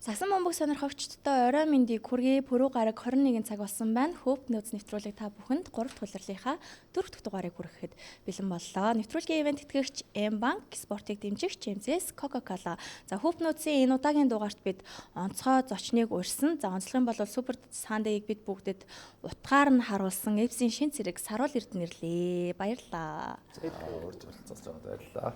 Сагсан бомбог сонирхогчдод орой мэндийг хүргэе. Пүрэв гараг 21 цаг болсон байна. Хөп нөөц нэвтрүүлэг та бүхэнд 3 дахь улирлынхаа 4 дахь дугаарыг хүрэхэд бэлэн боллоо. Нэвтрүүлгийн ивент тэтгэгч M-Bank, спортыг дэмжигч MCS, Coca-Cola. За Хөп нөөцийн энэ удаагийн дугаарт бид онцгой зочныг урьсан. За онцлог нь бол Super Sunday-г бид бүгдэд утгаар нь харуулсан Эвсийн шин цэрэг Саруул Эрдэнэ ирлээ. Баярлалаа. Урьж оролцож байгаа баярлалаа.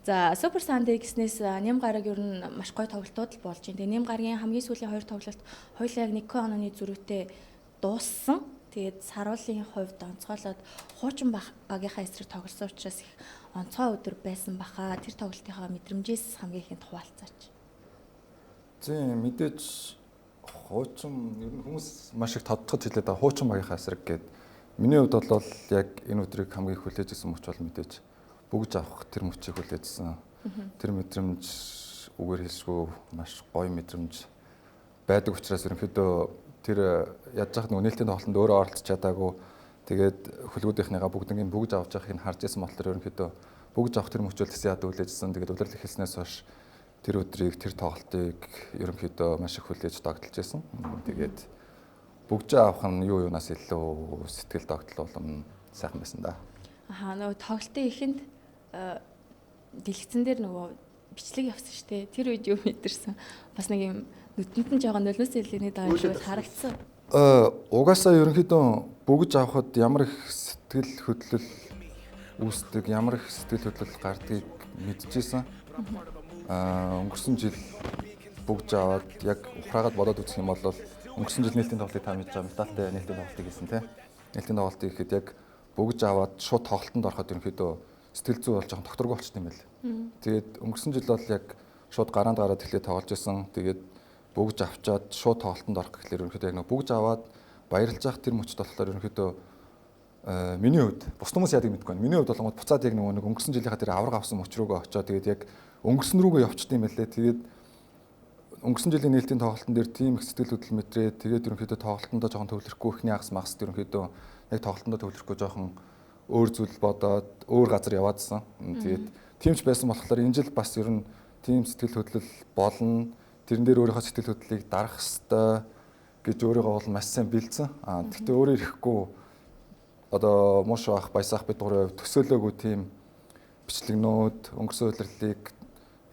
За Super Sunday гэснээс нэм гараг ер нь маш гоё тоглолтууд л болж байна. Тэгээ нэм гарагийн хамгийн сүүлийн 2 тоглолт хоёулаа яг 1 онооны зөрүүтэй дууссан. Тэгээд Саруулын хувьд онцгойлоод хуучин багийнхаа эсрэг тоглосон учраас их онцгой өдөр байсан баха. Тэр тоглолтынхаа мэдрэмжээс хамгийн ихэнд хуваалцаач. Тийм мэдээж хуучин ер нь хүмүүс маш их тодтогч хэлээд байгаа хуучин багийнхаа эсрэг гээд миний хувьд бол яг энэ өдрийг хамгийн их хүлээж ирсэн мөч бол мэдээж бүгж авах тэр мөчийг хүлээжсэн. Тэр мэдрэмж үгээр хэлшгүй маш гоё мэдрэмж байдаг учраас ерөнхийдөө тэр ядж хахад нээлтийн тоглолтод өөрөө оролцож чадаагүй тэгээд хөлгүүдийнхнийгаа бүгднийг бүгж авч явахыг харж ирсэн болохоор ерөнхийдөө бүгж авах тэр мөчөлтөс яд хүлээжсэн. Тэгээд удирдал эхэлснээс хойш тэр өдрийг тэр тоглолтыг ерөнхийдөө маш их хүлээж догдолж байсан. Тэгээд бүгж авах нь юу юунаас илүү сэтгэл догтлол болон сайхан байсан да. Ахаа нөгөө тоглолтын ихэнд дэлгэцэн дээр нөгөө бичлэг явсан шүү дээ. Тэр үед юу мэдэрсэн? Бас нэг юм нүдэнд нь жоохон нөлөөс илэрний даа шиг харагдсан. Угаасаа ерөнхийдөө бүгж авахд ямар их сэтгэл хөдлөл үүсдэг, ямар их сэтгэл хөдлөл гардгийг мэдчихсэн. Өнгөрсөн жил бүгж аваад яг ухраагаад бодоод үзэх юм бол өнгөрсөн жил нээлтийн тоглолтыг та мэдж байгаа металтай нээлтийн тоглолтыг хийсэн тийм. Нээлтийн тоглолтыг ихэд яг бүгж аваад шууд тоглолтод ороход ерөнхийдөө сэтгэл зүй бол жоохон тогтворгүй болчихсон юм байна. Тэгээд өнгөрсөн жил бол яг шууд гараанд гараад эхлээд тоглож исэн. Тэгээд бүгж авчаад шууд тоглолтод орох гэхлээр ерөнхийдөө яг нэг бүгж аваад баярлж явах тэр мөчд болохоор ерөнхийдөө миний хувьд бус хүмүүс яадаг мэдгүй байна. Миний хувьд бол буцаад яг нэг өнгөрсөн жилийнхаа тэр авраг авсан мөч рүүгээ очоод тэгээд яг өнгөрсөн рүүгээ явчихсан юм байлээ. Тэгээд өнгөрсөн жилийн нээлтийн тоглолтын дээр тийм их сэтгэл хөдлөл мэдрээ. Тэгээд ерөнхийдөө тоглолтондоо жоохон төвлөрөхгүй ихний агс магс ерөнхийдөө яг тоглолтондоо төвлөрөхгүй жоохон өөр зүйл бодоод өөр газар яваадсан. Тэгээд тийм ч байсан болохоор энэ жил бас ер нь тийм сэтгэл хөдлөл болно. Тэрэн дээр өөрийнхөө сэтгэл хөдлөлийг дарах ёстой гэж өөрийгөө бол маш сайн бэлдсэн. Гэхдээ өөрөө ирэхгүй одоо мууш бах баясаах бид гурван хувь төсөөлөөгүй тийм бичлэгнүүд өнгөрсөн удирлыг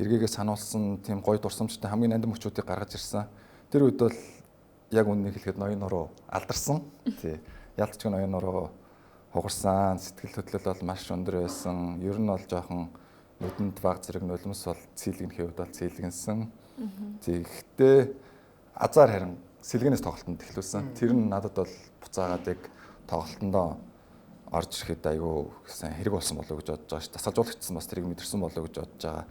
эргээгээ сануулсан тийм гоё дурсамжтай хамгийн нандин мөчүүдийг гаргаж ирсэн. Тэр үед бол яг үннийг хэлэхэд ноён нуруу алдарсан. Тий. Ялцч ноён нуруу хугарсан, сэтгэл хөдлөл бол маш өндөр байсан. Ер нь бол жоохон нүдэнд баг зэрэг нулимс бол цэйлгэн хэвд бол цэйлгэнсэн. Тэгэхдээ азар харин сэлгэнээс тоглолтод эхлүүлсэн. Тэр нь надад бол буцаагаад яг тоглолтондоо орж ирэхэд айгүй сайн хэрэг болсон болов уу гэж бодож байгаа ш. Дасгалжуулагчсан бас тэрийг мэдэрсэн болов уу гэж бодож байгаа.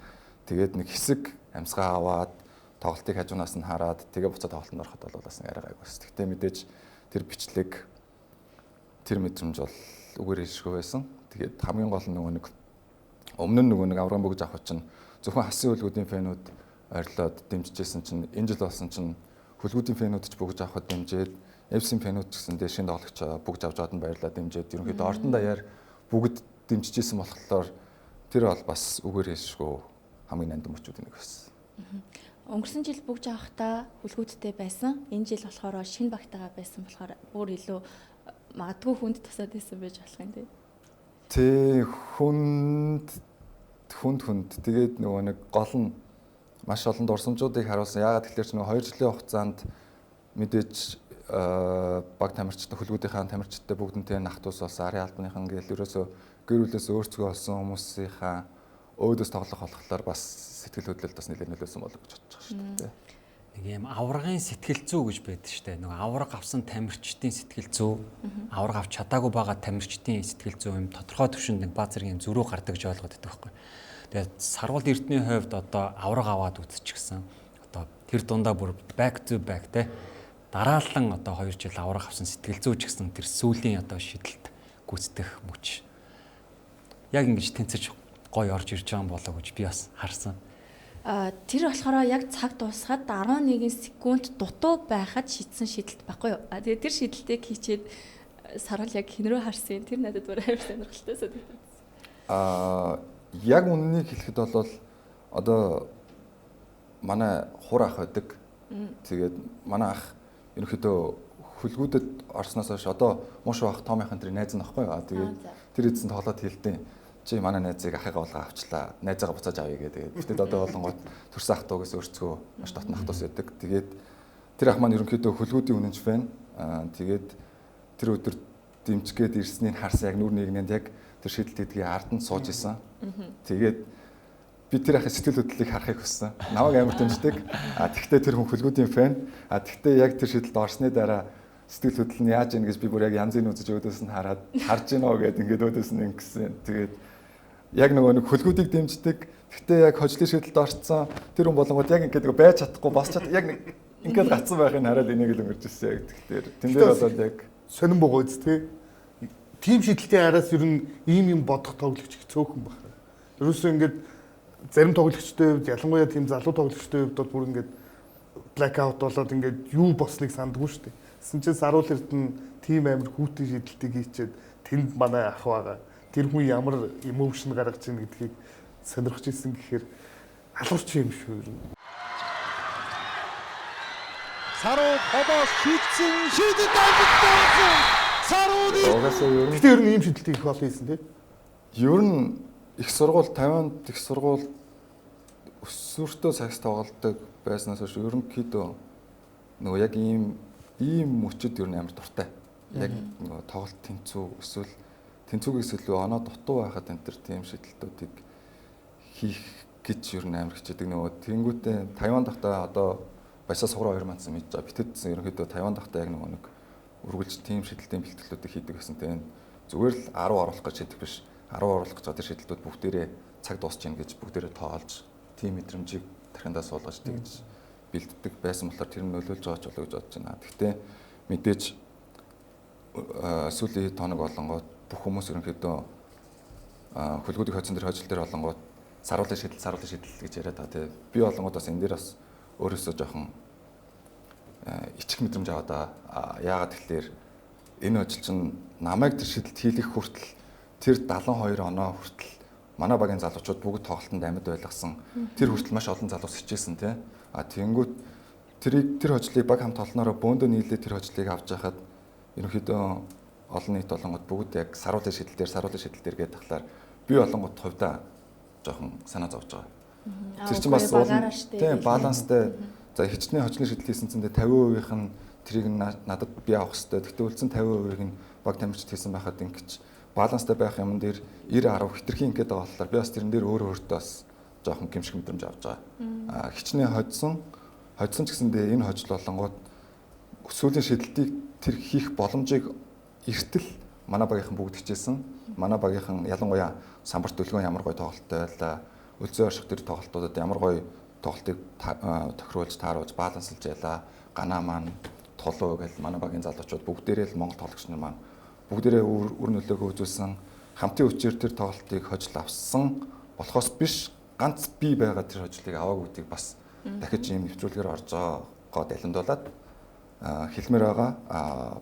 Тэгээд нэг хэсэг амьсгаа аваад тоглолтыг хажуунаас нь хараад тэгээ буцаад тоглолтод ороход бол бас арай гайгүй ш. Гэхдээ мэдээж тэр бичлэг тэр мэдрэмж бол үгээр хэлшгүй байсан. Тэгээд хамгийн гол нь нэг өмнө нь нэг аврагын бүгж авах чинь зөвхөн хасын хөлгүүдийн фэнүүд ойрлоод дэмжижсэн чинь энэ жил болсон чинь хөлгүүдийн фэнүүд ч бүгж авахд дэмжээд Эвсийн фэнүүд ч гэсэн дээр шинэ тоглогч бүгж авч аваад нь баярлаад дэмжээд ерөнхийдөө ордон даяар бүгд дэмжижсэн болохоор тэр бол бас үгээр хэлшгүй хамгийн нандин мөчүүд нэг байсан. Өнгөрсөн жил бүгж авахдаа хөлгүүдтэй байсан. Энэ жил болохоор шинэ багтаага байсан болохоор бүр илүү магадгүй хүнд тусаад байсан байж болох юм тий. Тэ хүнд. Тэгээд нөгөө нэг гол нь маш олон дурсамжуудыг харуулсан. Яагаад тэгэхээр ч нөгөө 2 жилийн хугацаанд мэдээж баг тамирчтай хөлгүүдийнхаа тамирчтай бүгднтэй нахтус болсон. Арын албаныхан гээл ерөөсөө гэр бүлээс өөрсгөө олсон хүмүүсийнхаа өөдөөс тоглох болохоор бас сэтгэл хөдлөлд бас нэлээд нөлөөсөн болов гэж бодож байгаа шүү дээ. Нэг юм аврагын сэтгэл зүй гэж байдаг шүү дээ. Нөгөө авраг авсан тамирчдын сэтгэл зүй, авраг авч чадаагүй байгаа тамирчдын сэтгэл зүй юм тодорхой төвшөнд нэг бааз зэргийн зөрүү гардаг гэж ойлгоод байдаг байхгүй. Тэгээд Саруул Эрдэнэ хувьд одоо авраг аваад үтчихсэн. Одоо тэр дундаа бүр back to back те дараалан одоо 2 жил авраг авсан сэтгэл зүй ч гэсэн тэр сүүлийн одоо шидэлт гүйцэтгэх мөч. Яг ингэж тэнцэж гоё орж ирж байгаа болоо гэж би бас харсан. Тэр болохоор яг цаг дуусгаад 11 секунд дутуу байхад шийдсэн шийдэлт баггүй юу? Тэгээ тэр шийдэлтийг хийчээд Саруул яг хин рүү харсан. Тэр надад бүр амар сонирхолтой санагдсан. Яг үннийг хэлэхэд бол одоо манай хур ах байдаг. Тэгээд манай ах ерөнхийдөө хөлгүүдэд орсноос хойш одоо мууш бах Томынхан тэр найз нь аахгүй юу. Тэгээд тэр эзэн тоглоод хэлдэг. Чи манай найзыг ахыгаа болгоо авчлаа. Найзаагаа буцааж авъя гэдэг. Гэтэл одоо болонгууд төрсөн ах дуугаас өөрцгөө маш дотн ах дус байдаг. Тэгээд тэр ах маань ерөнхийдөө хөлгүүдийн үнэнч байна. Тэгээд тэр өдөр дэмжгээд ирснийг харсан яг нүр нэгнэнд яг тэр шийдэлт эдгийн ард нь сууж исэн. Тэгээд би тэр ахын сэтгэл хөдлөлийг харахыг хүссэн. Намайг амар дэмждэг. Тэгвэл тэр хүн хөлгүүдийн фэн. Тэгвэл яг тэр шийдэлд орсны дараа сэтгэл хөдлөл нь яаж ийн гэж би бүр яг янзыг үзэж өөдөөс нь хараад харж гинөө гэдэг ингээд өөдөөс нь ингэсэн. Тэгээд яг нэг хөлгүүдийг дэмждэг. Гэхдээ яг хожлын шийдэлд орцсон тэр хүн болонгууд яг ингээд байж чадахгүй босч чад яг нэг ингээд гацсан байхыг хараад энийг л өнгөрч ирсэн яг тэгэхээр тэн дээр болоод яг сонирн богооц тий. Тим шийдэлтийн араас ер нь ийм бодох тоглогч их цөөхөн байна. Ерөөсөө ингээд зарим тоглогчтой хувьд ялангуяа тийм залуу тоглогчтой хувьд бол бүр ингээд блэкаут болоод ингээд юу босныг сандгүй шүү дээ. Тэсэн чинь Саруул Эрдэнэ тим амир хүүтэн шийдэлтийг хийчихэд тэнд манай ах байгаа. Тэр хүн ямар эмоушн гаргаж ийн гэдгийг сонирхож ирсэн гэхээр алуурч юм шүү ер нь. Саруу хобоос шийдсэн шийдэт авчихсан. Сарууны Гэхдээ ер нь ийм шийдэлтийг их олон хийсэн тий. ер нь их сургууль 50-нд их сургууль өсвөртөө цагс тоглолдог байснаас хойш ерөнхийдөө нөгөө яг ийм мөчөд ер нь амар дуртай. Яг нөгөө тоглолт тэнцүү эсвэл тэнцүүгээс илүү оноо дутуу байхад энэ төр тийм шийдэлтүүдийг хийх гэж ер нь амар хичээдэг. Нөгөө тэнгүүтээ 50 дахтаа одоо Баясаа суграа 2 мандсан мэдж байгаа. Битэдсэн ерөнхийдөө 50 дахтаа яг нэг үргэлж тийм шийдэлтийн бэлтгэлүүдийг хийдэг гэсэн. Тэгээд зүгээр л 10 оруулах гэж шийдэх биш. 10 оруулах гэж байгаа шийдэлтүүд бүгдээрээ цаг дуусч гин гэж бүгдээрээ тоолж тийм мэдрэмжийг тархиндаа суулгаж тэгж бэлддэг байсан болохоор тэр нь нөлөөлж байгаа ч болоо гэж бодож байна. Гэхдээ мэдээж сүүлийн тоног болонгууд бүх хүмүүс ерөнхийдөө хөлгүүдийг хоцсон дээр хожил дээр болонгууд саруулын шийдэл гэж яриад байгаа. Тэгээ би болонгууд бас энэ дээр бас өөрөөсөө жоохон ичих мэдрэмж аваад байгаа. Яагаад тэгэхээр энэ ажил чинь намайг тэр шийдэлт хийх хүртэл тэр 72 оноо хүртэл манай багийн залуучууд бүгд тоглолтод амьд байлгасан. Тэр хүртэл маш олон залуус хичээсэн тий. Тэнгүүт тэр хожлыг баг хамт олноороо бөөндөө нийлээ тэр хожлыг авч яхад ерөнхийдөө олон нийт болонгод бүгд яг саруулын шийдэл дээр гээд тахлаар би болонгод хувьдаа жоохон санаа зовж байгаа. Тэр чинь бас тийм баланстай. За хичнээн хожлын шийдэл хийсэн цэндээ 50% нь тэрийг надад би авах хэрэгтэй. Гэхдээ үлдсэн 50% нь баг тамирчид хийсэн байхад ингэж баланстай байх юм дээр 90-10 хитрхи ингээд байгаа болохоор би бас тэрэн дээр өөртөө бас жоохон гэмшиг мэдрэмж авч байгаа. Хичнээн хоцсон ч гэсэндээ энэ хожил болонгууд сүүлийн шийдэлтийг тэр хийх боломжийг эртэл манай багийнхан бүгд хичээсэн. Манай багийнхан ялангуяа самбарт дөлгөөн ямар гоё тоглолттой байлаа. Өлзөө орших тэр тоглолтуудад ямар гоё тоглолтыг тохируулж тааруулж баланслж ялаа. Ганаа маань тулуу гэл манай багийн залуучууд бүгдээрээ л Монгол тоглогч нар маань бүгдээрээ үр нөлөөгөө үзүүлсэн. Хамтын хүчээр тэр тоглолтыг хожил авсан болохоос биш ганц би байгаа тэр хожлыг аваагүйдгийг бас дахиж ийм нэвтрүүлгээр орж байгаагаа далимдуулаад хэлмээр байгаа.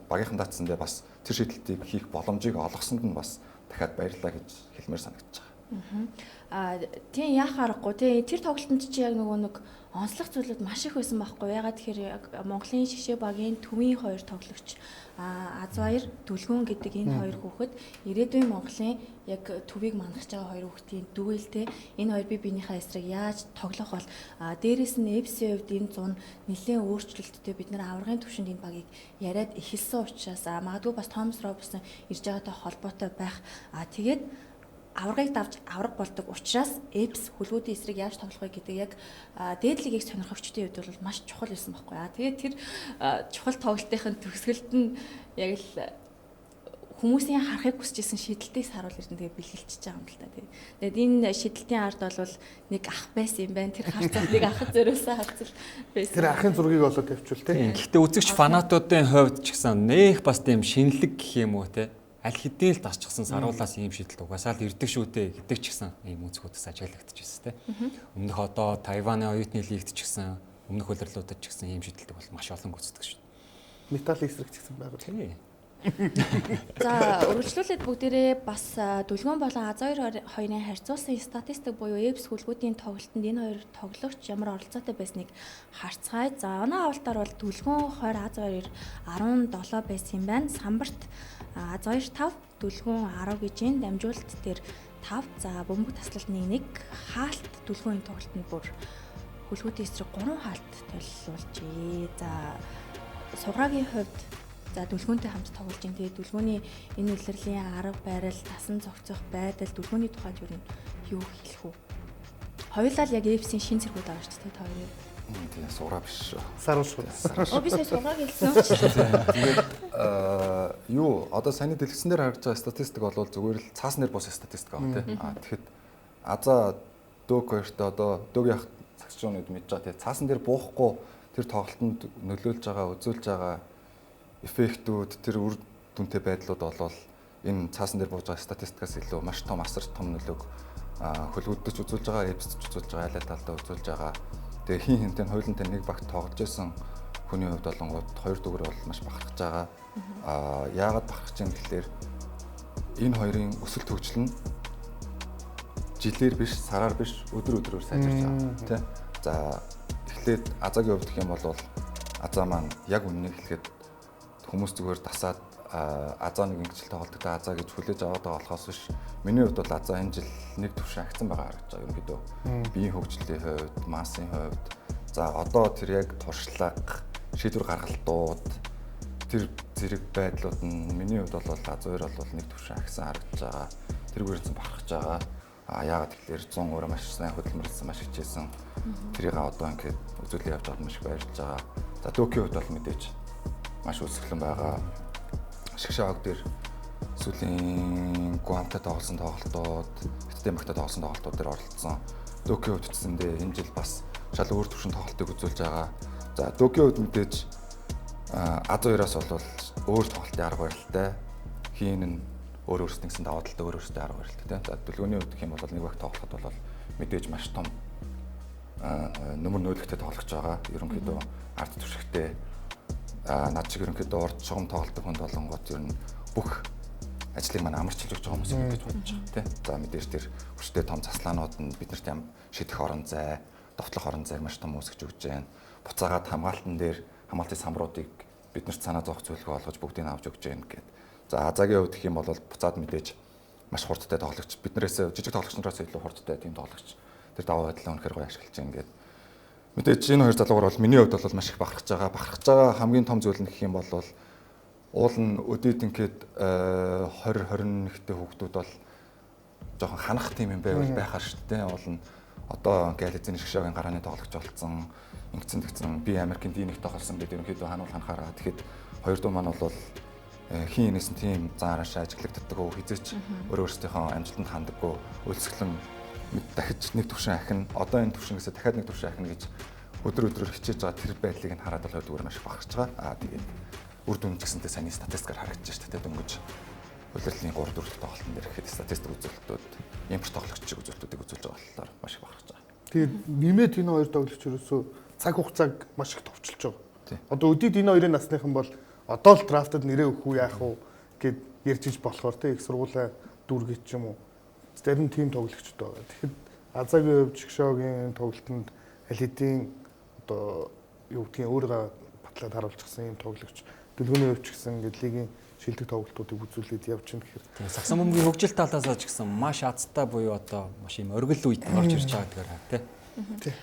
Багийнхан датсандээ бас тэр шийдэлтийг хийх боломжийг олгосонд нь бас дахиад баярлалаа гэж хэлмээр санагдаж байгаа. Тийм яах аргагүй. Тэр тоглолтод чи яг нэг онцлог зүйлүүд маш их байсан байхгүй. Ягаад тэгэхээр яг Монголын шгшээ багийн төвийн хоёр тоглогч Азбаяр Дүлгөөн гэдэг энэ хоёр хүүхэд ирээдүйн Монголын яг төвийг манахж байгаа хоёр хүүхдийн дүгэлтэй энэ хоёр бие биенийхээ эсрэг яаж тоглох бол дээрээс нь FC хувьд энэ 100 нэлээд өөрчлөлттэй бид нар аврагын төвшөнд энэ багийг яриад эхэлсэн учраас магадгүй бас Томас Робертсон ирж байгаатай холбоотой байх. Тэгээд аврагыг давж авраг болдог учраас эпс хөлгүүдийн эсрэг яаж тоглох вэ гэдэг яг дээд лигийг сонирхогчдын хувьд бол маш чухал байсан байхгүй. Тэгээд тэр чухал тоглолтын төгсгөлд нь яг л хүмүүсийн харахыг хүсэж исэн шийдэлтийг Саруул Эрдэнэ тэгээ бэлгэлчихэж байгаа юм л та. Тэгээд энэ шийдэлтийн ард бол нэг ах байсан юм байна. Тэр харцлыг ахад зөрөөсөө харцал байсан. Тэр ахын зургийг олоод тавьчвал тий. Гэхдээ үзэгч фанатуудын хувьд ч гэсэн нэх бас тийм шинэлэг гэх юм уу те. Аль хэдийн л тасчихсан Саруулаас ийм шийдэлт угаасаа л ирдэг шүү дээ гэдэг ч гэсэн ийм үзэгүүдээс ажиглагдчихсэн те. Өмнөх одоо Тайваны оюутны лигт ч гэсэн өмнөх улирлуудад ч гэсэн ийм шийдэлтийг бол маш олон гүйцэтгэж шүү дээ. Металл эсрэг ч гэсэн байгаа. Тий. За үргэлжлүүлээд бүгдээрээ бас дүлгөөн болон А2-2-ын харьцуулсан статистик буюу ЭБС хүлгүүдийн тоглолтод энэ хоёр тоглогч ямар оролцоотой байсныг харцгаая. За оноо авалтаар бол дүлгөөн 20 А2-ээр 17 байсан юм байна. Самбарт А2 5, дүлгөөн 10 гэж энэ дамжуулалт дээр 5. За бөмбөг таслалтны 1, хаалт дүлгөөний тоглолтод бүр хүлгүүдийн эсрэг 3 хаалт толилуулжээ. За суграагийн хувьд за дүлгөөнтэй хамт тоглож байна. Тэгээд дүлгөөний энэ үлрэлийн арга барил, тасан зохицох байдал, дүлгөөний тухайд юу юу хэлэх үү? Хоёулаа л яг ЭФС-ийн шин зэргүүд байгаа шүү дээ. Та хоёрын. Тийм сураа биш шүү. Сар шүү. Би сая сугааг хэлсэн үү? Тэгээд юу одоо саяны дэлгэцэн дээр харагдж байгаа статистик бол зүгээр л цаасны бус статистик байгаа тийм. Тэгэхэд аза дөг хоёртой одоо дөг явах цагчуунууд мэдж байгаа. Тэгээд цаасан дээр буухгүй тэр тоглолтод нөлөөлж байгаа, үзүүлж байгаа эффектүүд, тэр үр дүнтэй байдлууд болол энэ цаасан дээр бууж байгаа статистикаас илүү маш том асар том нөлөөг хөлгүүддөж үзүүлж байгаа, эбсдэж үзүүлж байгаа, аль талдаа үзүүлж байгаа. Тэгээ хин хинтэй хоёулантай нэг багт тоглож исэн хүний хувьд болонгууд хоёр дүгэр бол маш бахархаж байгаа. Яагаад бахархаж юм гэхэлэр энэ хоёрын өсөлт хөгжил нь жилээр биш, сараар биш, өдөр өдрөөр сайжирч байгаа тийм. За эхлээд азагийн хувьд гэх юм бол азаа маань яг үннийг хэлэхэд хүмүүс зүгээр дасаад азаа нэг ингэжэл тоглолттой азаа гэж хүлээж аваад байгаа болохоос биш. Миний хувьд бол азаа энэ жил нэг төвшин агцсан байгаа харагдаж байгаа. Ерөнхийдөө биеийн хөгжлийн хувьд, массын хувьд за одоо тэр яг туршлага, шийдвэр гаргалтууд тэр зэрэг байдлууд нь миний хувьд бол А2 бол нэг төвшин агцсан харагдаж байгаа. Тэргээрээс бахархаж байгаа. Яагаад тэгэхээр 100 өөрөө маш сайн хөдөлмөрлсөн, маш хичээсэн. Тэрийг одоо ингээд үзүүлэн явж байгаад маш их баярлж байгаа. За Дөкийн хувьд бол мэдээж маш өсөглөн байгаа. Шгшааг дээр сүүлийн Гуамтай тоглосон тоглолтууд, Хятадын багтай тоглосон тоглолтууд дээр оролцсон. Дөкийн хувьд үтсэндээ энэ жил бас шал өөр төвшин тоглолтыг үзүүлж байгаа. За Дөкийн хувьд мэдээж А2-аас бол өөр тоглолтын арга барилтай. Хийн нь өөр өөрсдөө гэсэн даваа талтай өөр өөрсдөө арга барилтай тийм. За дүлгөөний хувьд гэх юм бол нэг багт тоглоход бол мэдээж маш том нөмөр нөлөөлөлтөй тоглож байгаа. Ерөнхийдөө ард түвшигтэй над шиг ерөнхийдөө урд шугам тоглолтын хүнд болонгууд ер нь бүх ажлыг маань амарчилж өгч байгаа хүмүүс гэж бодож байгаа тийм. За мэдээж тэр хүчтэй том заслаанууд нь биднэрт ям шидэх орон зай, довтлох орон зайг маш том үүсгэж өгч байна. Буцаагаад хамгаалтан дээр хамгаалтын самруудыг биднэрт санаа зовх зөвлөгөө олгож бүгдийг авч өгч байна гэд. За Азагийн хувьд гэх юм бол буцаад мэдээж маш хурдтай тоглогч, биднээс жижиг тоглогчноос илүү хурдтай тийм тоглогч. Тэр даваа байдлаа үнэхээр гоё ашиглаж байна гэд. Мэдээж энэ хоёр залуугаар бол миний хувьд бол маш их бахархаж байгаа. Бахархаж байгаа хамгийн том зүйл нь гэх юм бол уул нь өдөөд ингээд 20-21-тэй хүүхдүүд бол жоохон ханах тийм юм байвал байхаар шүү дээ. Уул нь одоо Галицын Шгшагийн гарааны тоглогч болсон. Ингэсэн тэгсэн би Америкийн D1-т тоглосон гэдэг ерөнхийдөө хануул ханахаараа. Тэгэхэд хоёр дуу маань бол хин энэсэн тийм заарааш ажиглагддаг уу хизээч өөрөөсийнхөө амжилтанд ханддаггүй өлсгөлэн дахиж нэг төвшин ахин одоо энэ төвшингээс дахиад нэг төвшин ахин гэж өдөр өдрөөр хичээж байгаа тэр байдлыг нь хараад бол зүгээр маш бахарч байгаа. Тэгээд үр дүн гэсэнтэй саний статистикаар харагдаж шүү дээ дөнгөж улирлын 3-4 дахь тоглолтын дээр ихэд статистик үзүүлэлтүүд импорт тоглогч шиг үзүүлэлтүүдийг үзүүлж байгаа болохоор маш их бахарч байгаа. Тэгээд нэмээд энэ хоёр тоглогч ерөөсөө цаг хугацааг маш их товчилж байгаа. Одоо өдөрт энэ хоёрын насныхан бол одоо л драфтад нэрээ өгөх үү яах уу гэд ярьж иж болохоор их сургуулаа дүүргэж ч юм уу. Зарим тим тоглогчд байгаа. Тэгэхэд Азагийн хувьд Шгшагийн тоглолтод аль хэдийн одоо юу гэдгийг өөрөө батлаад харуулчихсан юм тоглогч. Дэлгүүрийн хувьд ч гэсэн ингээд лигийн шилдэг тоглолтуудыг үзүүлээд явж байна гэхээр тийм сагсан бөмбөгийн хөгжил талаас ч гэсэн маш азтай буюу одоо маш юм оргил үед орж ирж байгаа гэдэг тийм.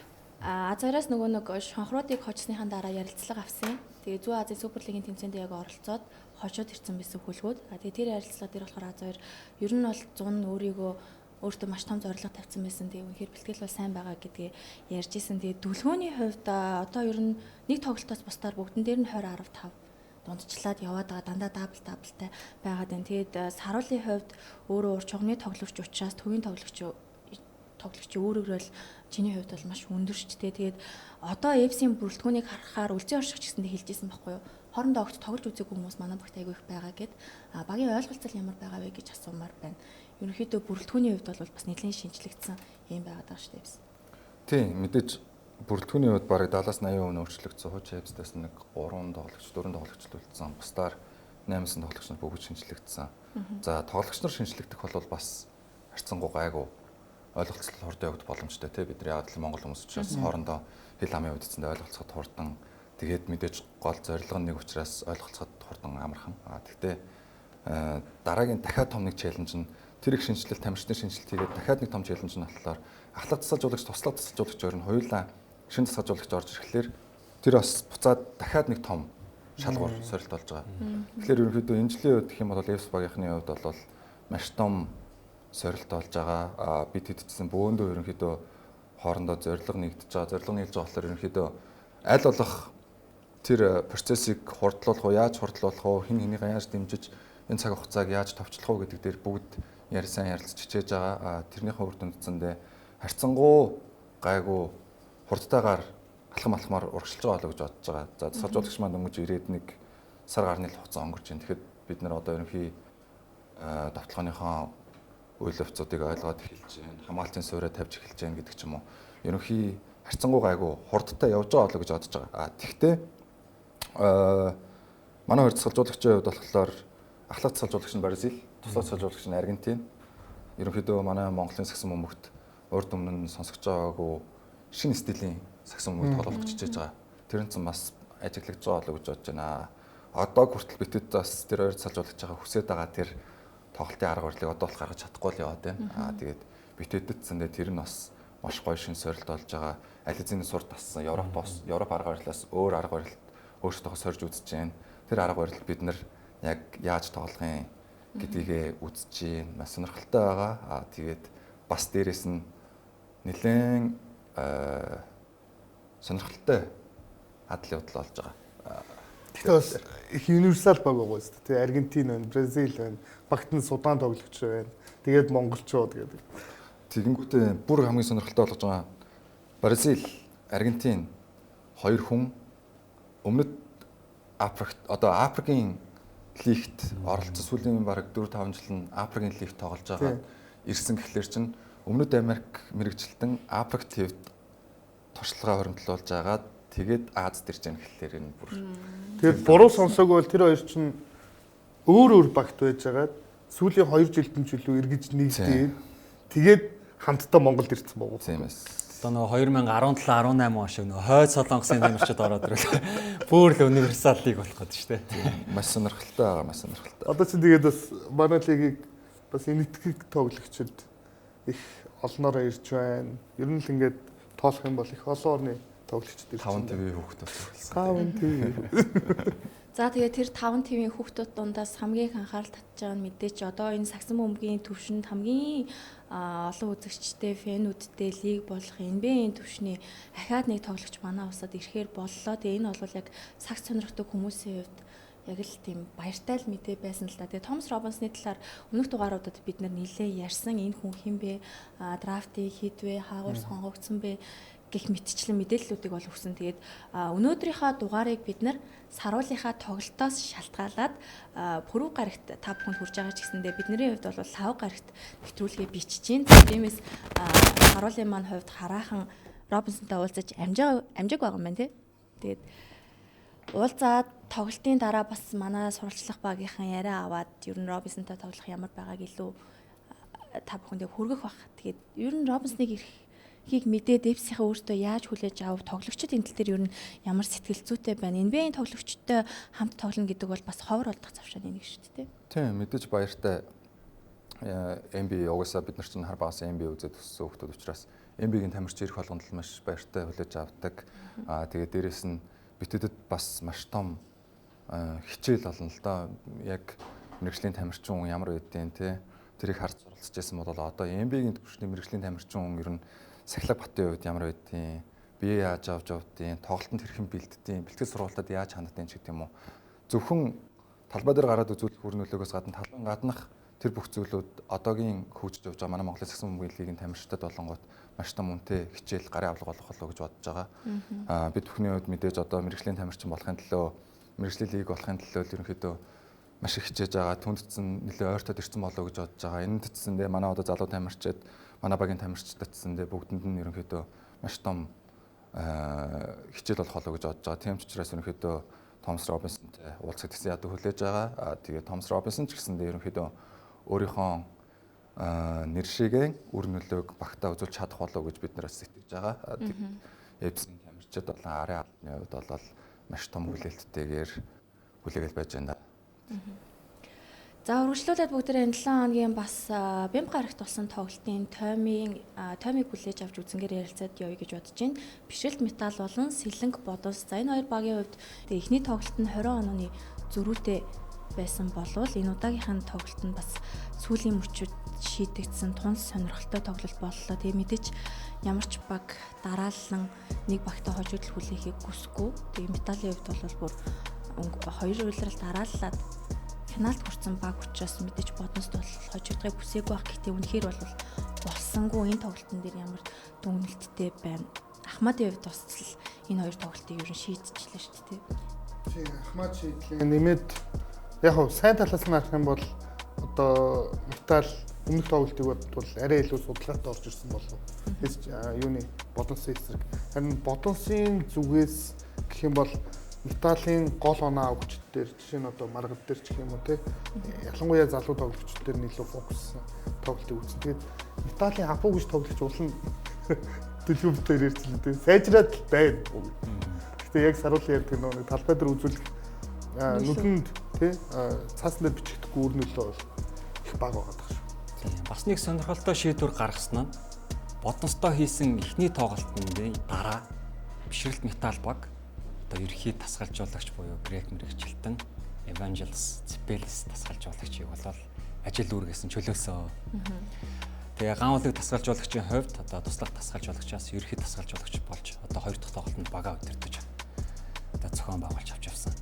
Азараас нөгөө нэг шонхруудыг хожсныхаа дараа ярилцлага авсан. Тэгээ Зүүн Азийн Суперлигийн тэмцээнд яг оролцоод хожоод ирсэн байсан хөлгүүд. Тэгээ тэр ярилцлага дээр болохоор Азаар ер нь бол 100 өөрийгөө өөртөө маш том зорилго тавьсан байсан. Тэгээ үнэхээр бэлтгэл бол сайн байгаа гэдгийг ярьж исэн. Тэгээ дүлгөөний хувьд одоо ер нь нэг тоглолтоос бусдаар бүгдэн дээр нь 20-15 дундчлаад яваад байгаа дандаа даблтай байгаад байна. Тэгээд саруулын хувьд өөрөө ур чугны тоглогч учраас төвийн тоглогч өөрөөр л чиний хувьд бол маш өндөр ч тэгээд одоо EFC-ийн бүрэлдэхүүнийг харахаар үлзий оршигч гэсэндээ хэлжсэн байхгүй юу? Хоорондоо огт тоглож үзээгүй хүмүүс манай багт айгүй их байгаа гэд багийн ойлголцол ямар байгаа вэ гэж асуумаар байна. Ерөнхийдөө бүрэлдэхүүний хувьд бол бас нэлээд шинжлэгдсэн юм байгаад байгаа шүү дээ. Тийм мэдээж бүрэлдэхүүний хувьд бараг 70-80% өөрчлөгдсөн. Хууч хэвчээс нэг 3 тоглогч, 4 тоглогч төлөвлөсөн. Бусдаар 8 тоглогч нар бүгд шинжлэгдсэн. За тоглогч нар шинжлэгдэх бол бас харьцангуй гайгүй ойлголцол хурдан явагдах боломжтой тий. Бид нар яг л Монгол хүмүүс учраас хоорондоо хэл амын үдцэндээ ойлголцоход хурдан тэгээд мэдээж гол зорилго нь нэг учраас ойлголцоход хурдан амархан. Тэгтээ дараагийн дахиад том нэг челленж нь тэр их шинжилэл тамирчны шинжилэлт хийгээд дахиад нэг том челленж нь болохоор ахлах тасалжуулагч туслах тасалжуулагч өөр нь хоёулаа шинэ тасалжуулагч орж ирэхлээр тэр бас буцаад дахиад нэг том шалгуур сорилт болж байгаа. Тэгэхээр ерөнхийдөө энэ жилийн үед гэх юм бол Эвс багийнхны хувьд бол маш том сорилт болж байгаа. Бид хэдчсэн бөөндөө ерөнхийдөө хоорондоо зорилго нэгдэж байгаа. Зорилго нийлж байгаа болохоор ерөнхийдөө аль болох тэр процессыг хурдлуулах уу, яаж хурдлуулах уу, хэн хэнийгээ яаж дэмжиж энэ цаг хугацааг яаж товчлох уу гэдэг дээр бүгд ярьсан ярилцж хичээж байгаа. Тэрнийхээ үр дүндсэндээ харьцангуй гайгүй хурдтайгаар алхамаар урагшилж байгаа л гэж бодож байгаа. За тасалжуулагч маань дөнгөж ирээд нэг сар гарны л хугацаа өнгөрч байна. Тэгэхэд бид нар одоо ерөнхий давталгааныхаа үйл явцуудыг ойлгоод эхэлж байна. Хамгаалтын суурь тавьж эхэлж байна гэдэг ч юм уу. Ерөнхий харьцангуй гайгүй хурдтай явж байгаа л гэж бодож байгаа. Тэгэхдээ манай хоёр тасалжуулагчийн хувьд болохоор ахлах тасалжуулагч нь Бразил, туслах тасалжуулагч нь Аргентин. Ерөнхийдөө манай Монголын сагсан бөмбөгт урд өмнө нь сонсогч байгаагүй шинэ стилийн сагсан бөмбөгт тоглох гэж хичээж байгаа. Тэр нь ч бас ажиглагдж байгаа л гэж бодож байна. Одоо хүртэл битэд бас тэр хоёр тасалжуулагч байгаа хүсээд байгаа тэр тоглолтын арга барилыг одоо бол гаргаж чадахгүй л яваад байна. Тэгээд битэдэд зэндээ тэр нь бас маш гоё шин сорилт болж байгаа. Аль хэзээ сур тассан Европ арга барилаас өөр арга барилт өөрсдөө сорж үзэж байна. Тэр арга барил бид нар яг яаж тоглохын гэдгийг үзэж байна. Маш сонирхолтой байгаа. Тэгээд бас дээрэс нь нэлээд сонирхолтой адал явдал болж байгаа. Тэгэхээр бас их универсал баг байгаа шүү дээ. Аргентин байна, Бразил байна, багт нь Судан тоглогч байна. Тэгээд монголчууд гэдэг. Тэгэнгүүтээ бүр хамгийн сонирхолтой болгож байгаа Бразил, Аргентин хоёр хүн өмнөд Африкийн лигт оролцсон сүүлийн бараг 4-5 жил нь Африкийн лигт тоглож байгаа ирсэн гэхлээр чинь өмнөд Америк мэрэгчлэн Африк твд туршлагаа хоримтлуулж агаад тэгээд Аз дэрж яах гэхлээр энэ бүр тэгээд буруу сонсоогүй бол тэр хоёр чинь өөр багт байж агаад сүүлийн 2 жилдэн ч илүү эргэж нэгдээд тэгээд хамтдаа Монголд ирсэн баг. Тийм эс. Одоо нөгөө 2017-18 он шиг нөгөө хойд солонгосын тамирчид ороод ирэв. Бүр л универсал лиг болох гэдэг шүү дээ. Маш сонирхолтой байгаа, маш сонирхолтой. Одоо чинь тэгээд бас манай лигийг бас энэтхэг тоглогчид их олноороо ирж байна. Ер нь л ингээд тоолох юм бол их олон орны тоглогчид ирж байна. 5 ТV хүүхдүүд болсон. 5 ТV. За тэгээд тэр 5 ТV-ийн хүүхдүүд дундаас хамгийн их анхаарал татж байгаа нь мэдээч одоо энэ сагсан бөмбөгийн төвшөнд хамгийн олон үзэгчтэй, фэнүүдтэй лиг болох NBA-ийн төвшний ахаад нэг тоглогч манай улсад ирэхээр боллоо. Тэгээ энэ бол яг сагс сонирхдаг хүмүүсийн хувьд яг л тийм баяртай л мэдээ байсан л да. Тэгээ Томас Робинсны талаар өмнөх дугааруудад бид нар нэлээд ярьсан. Энэ хүн хэн бэ? Драфтыг хийдвэ? Хаагур сонгогдсон бэ? Гэх мэтчлэн мэдээллүүдийг бол өгсөн. Тэгээд өнөөдрийнхөө дугаарыг бид нар саруулынхаа тоглолтоос шалтгаалаад пүрэв гарагт та бүхэнд хүрж байгаа ч гэсэндээ бидний хувьд бол лав гарагт нэвтрүүлгээ бичиж байна. Тиймээс саруулын маань хувьд хараахан Робинсонтай уулзаж амжиг байгаа юм байна тий. Тэгээд уулзаад тоглолтын дараа бас манай сурвалжлах багийнхан яриа аваад ер нь Робинсонтай тоглох ямар байгааг илүү та бүхэндээ хүргэх баг. Тэгээд ер нь Робинсныг хийг мэдээд Эвсийнхээ өөртөө яаж хүлээж авав, тоглогчид энэ тал дээр ер нь ямар сэтгэл зүйтэй байна. NBA-ийн тоглогчтой хамт тоглоно гэдэг бол бас ховор олдох завшааны нэг шүү дээ. Тийм мэдээж баяртай. NBA угаасаа бид нар чинь хар багаас NBA үзээд өссөн хүмүүс учраас NBA-ийн тамирч ирэх болгонд л маш баяртай хүлээж авдаг. Тэгээд дээрэс нь битэдэд бас маш том хичээл олно л доо. Яг мэрэгжлийн тамирчин ямар байдیں۔ Тэрийг харж суралцж байсан бол одоо NBA-ийн төвшний мэрэгжлийн тамирчин ер нь Сахилга Батын хувьд ямар байдیں۔ Бие яаж авч явдیں۔ Тоглолтод хэрхэн бэлддیں۔ Бэлтгэл сургалтад яаж ханддیں ч гэдэг юм уу. Зөвхөн талбай дээр гараад үзүүлэх үр нөлөөгөөс гадна талбайн гаднах тэр бүх зүйлүүд одоогийн хөгжиж явж байгаа манай Монголын сагсан бөмбөгийн лигийн тамирчдад болонгууд маш том үнэтэй хичээл гарын авлага болох болов гэж бодож байгаа. Бид бүхний хувьд мэдээж одоо мэрэгжлийн тамирчин болохын төлөө мэрэгжлийн лиг болохын төлөө ерөнхийдөө маш их хичээж байгаа. Түндцэн нэлээ ойртоод ирсэн болов гэж бодож байгаа. Энэ төцсөндөө манай одоо залуу тамирчид манай багийн тамирчдад төцсөндөө бүгдэнд нь ерөнхийдөө маш том хичээл болох болов гэж бодож байгаа. Тийм ч учраас ерөнхийдөө Томас Робинсонтэй уулзах гэсэн ядуу хүлээж байгаа. Тэгээд Томас Робинсон ч гэсэндээ ерөнхийдөө өөрийнхөө нэр шигээ үр нөлөөг багтаа үзүүлж чадах болов гэж бид нараас сэтгэж байгаа. Эвсийн камерчид бол арын албаны хувьд бол маш том хүлээлттэйгээр хүлээгээл байж байна. За үргэлжлүүлээд бүгдээ энэ 7 хоногийн бас бямб гарагт болсон тоглолтын тоймыг хүлээж авч үзэнгээр ярилцаад явъя гэж бодож байна. Бишрэлт металл болон Сэлэнг бодус. За энэ хоёр багийн хувьд эхний тоглолт нь 20 онооны зөрүүтэй байсан болвол энэ удаагийнхын тоглолт нь бас сүүлийн мөчөд шийдэгдсэн тунс сонирхолтой тоглолт боллоо. Тэгээ мэдээч ямар ч баг дараалан нэг багтаа хожигдол хүлээхийг хүсэхгүй. Тэгээ металлын хувьд бол бүр хоёр үйлрэл дарааллаад финалд хүрсэн баг учраас мэдээж бодност бол хожигдохыг хүсээгүй байх. Гэхдээ үнэхээр бол болсонгүй энэ тоглолтын дээр ямар дүгнэлттэй байна. Ахмадын хувьд бас энэ хоёр тоглолтыг ер нь шийдчихлээ шүү дээ. Тийм Ахмад шийдлээ нэмээд яг хөө сайн талаас нь харах юм бол одоо металл өмнөх тоглолтыг бол арай илүү судалгаатай орж ирсэн болов. Юуны бодонсын эсрэг. Харин бодонсын зүгээс гэх юм бол металлын гол оноо авагчд дээр жишээ нь одоо маргад дээр ч гэх юм уу те ялангуяа залуу тоглогчид дээр нь илүү фокус тоглолтыг үзсэн. Тэгээд металлын хапуу гэж тоглогч уулна төлөвлөлтөөр ярьчихлаа те сайжраад байна. Гэхдээ яг саруулын ярьдаг нэг талбай дээр үзүүлэх нүдэнд те цаасан дээр бичигдэхгүй үр нөлөө бол их бага байгаа даа шүү. Тийм бас нэг сонирхолтой шийдвэр гаргасан нь бодностоо хийсэн эхний тоглолтын дараа бишрэлт металл баг ерхий тасгалжуулагч буюу грек мэрэгчлэн Evangelos Zipelis тасгалжуулагчийг болол ажил үүргэсэн чөлөөсөө. Тэгээ гаануулыг тасгалжуулагчийн хувьд одоо туслах тасгалжуулагчаас ерхий тасгалжуулагч болж одоо хоёр дахь тоглолтод бага удирдах одоо зохион байгуулж авч явсан.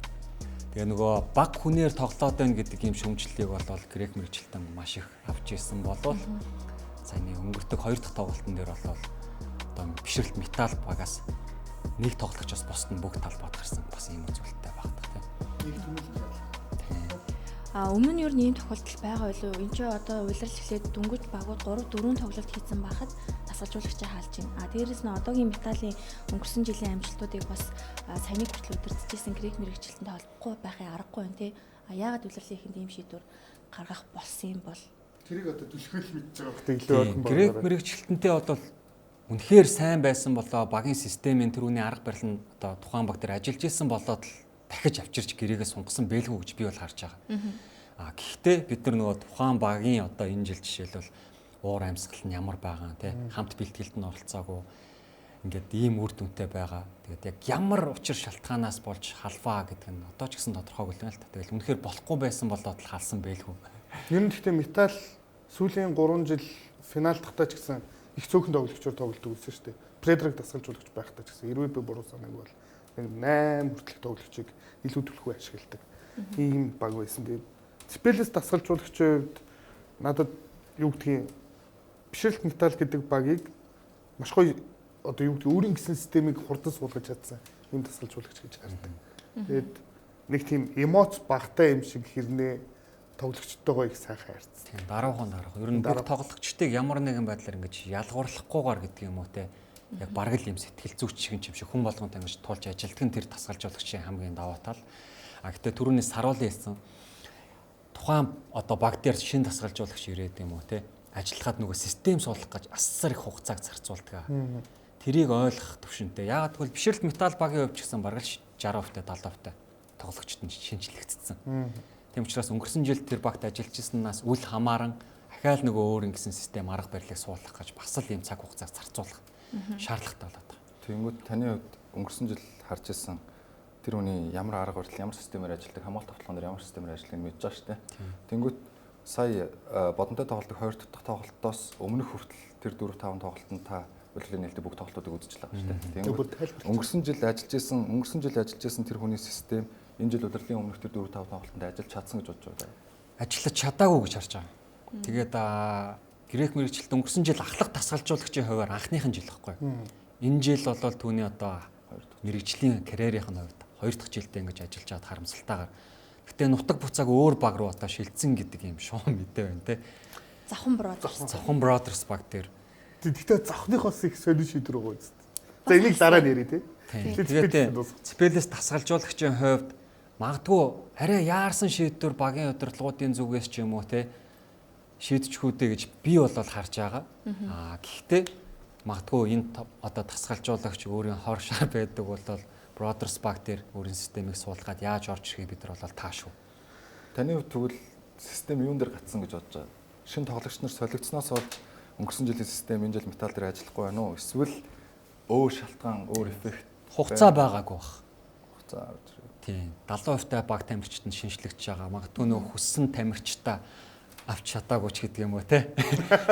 Тэгээ нөгөө баг хүнээр тоглоод байна гэдэг ийм шүүмжлэлийг бол грек мэрэгчлэн маш их авч ирсэн болов саяны өнгөрдөг хоёр дахь тоглолтын дээр бол одоо бишрэлт металл багаас нэг тоглогчоос босд нь бүгд талбайд гарсан бас ийм үзүүлэлттэй багтах тийм. Өмнө нь ер нь ийм тохиолдол байгаа байлгүй. Энд чинь одоо улирал эхлээд дөнгөж багууд 3-4 тоглолт хийсэн байхад тасгалжуулагчаа хаалж байна. Дээрээс нь одоогийн металлын өнгөрсөн жилийн амжилтуудыг бас саяны хүртэл удирдахжсэн грек мэрэгчлэнтэй холбохгүй байхын аргагүй байна тий. Яагаад улирлын ихэнд ийм шийдвэр гаргах болсон юм бол тэрийг одоо түлхэл мэдж байгаа хөтэй илүү ойрхон байна. Грек мэрэгчлэнтэй бол үнэхээр сайн байсан болоо багийн системийн түрүүний арга барил нь одоо тухайн баг дээр ажиллаж исэн болоод л дахиж авчирч гэрээгээ сунгасан бэлгүй гэж би бол харж байгаа. Гэхдээ бид нар нөгөө тухайн багийн одоо энэ жил жишээлбэл уур амьсгал нь ямар байгаа те хамт бэлтгэлд нь оролцоогүй ингээд ийм үр дүнтэй байгаа. Тэгээд яг ямар учир шалтгаанаас болж халваа гэдэг нь одоо ч гэсэн тодорхойгүй л байна л та. Тэгэл үнэхээр болохгүй байсан болоод л халсан бэлгүй. Ер нь гэхдээ металл сүүлийн 3 жил финал дахтаа ч гэсэн их цөөхөн тоглогчор тоглолтог үзсэн шүү дээ. Предраг тасгалжуулагч байхдаа ч гэсэн хэрвээ би буруу санааг бол 8 хүртэлх тоглогчийг илүү төлхөө ашигладаг. Ийм баг байсан. Тэгээд Zipelis тасгалжуулагчийн хувьд надад юу гэдгийг бишрэлт металл гэдэг багийг маш гоё одоо юу гэдгийг өөрийн гэсэн системийг хурдан суулгаж чадсан ийм тасгалжуулагч гэж хардаг. Тэгээд нэг тийм эмоц багтай юм шиг хэрнээ тоглогчтойгоо их сайхан харьцсан. Тийм дараахан. Ер нь бүх тоглогчдыг ямар нэгэн байдлаар ингэж ялгуурлахгүйгээр гэдэг юм уу те. Яг бараг л юм сэтгэл зүйч шиг юм шиг хүн болгонтой ингэж тулж ажилтдаг нь тэр тасгалжуулагчийн хамгийн даваа тал. Гэтэ түрүүний саруулын хэлсэн тухайн одоо баг дээр шинэ тасгалжуулагч ирээд юм уу те. Ажиллахад нөгөө систем суулгах гэж асар их хугацааг зарцуулдаг. Тэрийг ойлгох төвшөнтэй. Яагаад гэвэл бишрэлт металл багийн хувьд ч гэсэн бараг 60% 70% тоглогчд нь шинжлэгдсэн. Тийм учраас өнгөрсөн жил тэр багт ажиллаж ирсэнээс үл хамааран ахаал нөгөө өөр ингэсэн систем арга барилыг суулгах гэж бас л ийм цаг хугацааг зарцуулах шаардлагатай болоод байна. Тэнгүүд таны хувьд өнгөрсөн жил харж ирсэн тэр хүний ямар арга барил, ямар системээр ажилладаг, хамгаалалт тогтолцооноор ямар системээр ажиллахыг мэдж байгаа шүү дээ. Тэнгүүд сая бодонтой тоглолтог 2 дахь тоглолтоос өмнөх хүртэл тэр 4-5 тоглолтод та улирлын нээлттэй бүх тоглолтуудыг үзэж байгаа шүү дээ. Тэнгүүд өнгөрсөн жил ажиллаж ирсэн тэр хүний систем энэ жил удирлын өмнөх тэр 4-5 тоглолтод ажиллаж чадсан гэж бодож байгаа. Ажиллаж чадаагүй гэж харж байгаа. Тэгээд грек мэрэгчлэлт өнгөрсөн жил ахлах тасгалжуулагчийн хувьар анхныхан жил байхгүй. Энэ жил болол түүний одоо мэрэгжлийн карьерийн хувьд 2 дахь жилдээ ингэж ажиллаж чад харамсалтайгаар. Гэтэ нутаг буцааг өөр баг руу одоо шилжсэн гэдэг юм шуум мэдээ байна те. Завхан Brothers баг дээр. Тэгтээ завхныхоос их солио шийдвэр байгаа үст. За энийг дараа нэрээ те. Тэгээд Zipelis тасгалжуулагчийн хувьд магадгүй арай яарсан шийдвэр багийн удирдлагуудын зүгээс ч юм уу те шийдчихүүдээ гэж би бол харж байгаа. Гэхдээ магадгүй энэ одоо тасгалжуулагч өөрийн хор шар байдаг бол Brothers Bank дээр өөрийн системийг суулгаад яаж орж ирэхийг бид нар бол таашгүй. Таны хувьд тэгвэл систем юун дээр гацсан гэж бодож байгаа? Шинэ тоглогч нар солигдсноос бол өнгөрсөн жилийн систем энэ жил металл дээр ажиллахгүй байна уу? Эсвэл өөр шалтгаан, өөр эффект Хугацаа байгаагүй баг. хугацаа авч ирээ. Тийм. 70% баг тамирчид нь шинжлэгдэж байгаа. Магадгүй нөө хүссэн тамирчдаа авч чадаагүй ч гэдэг юм уу те.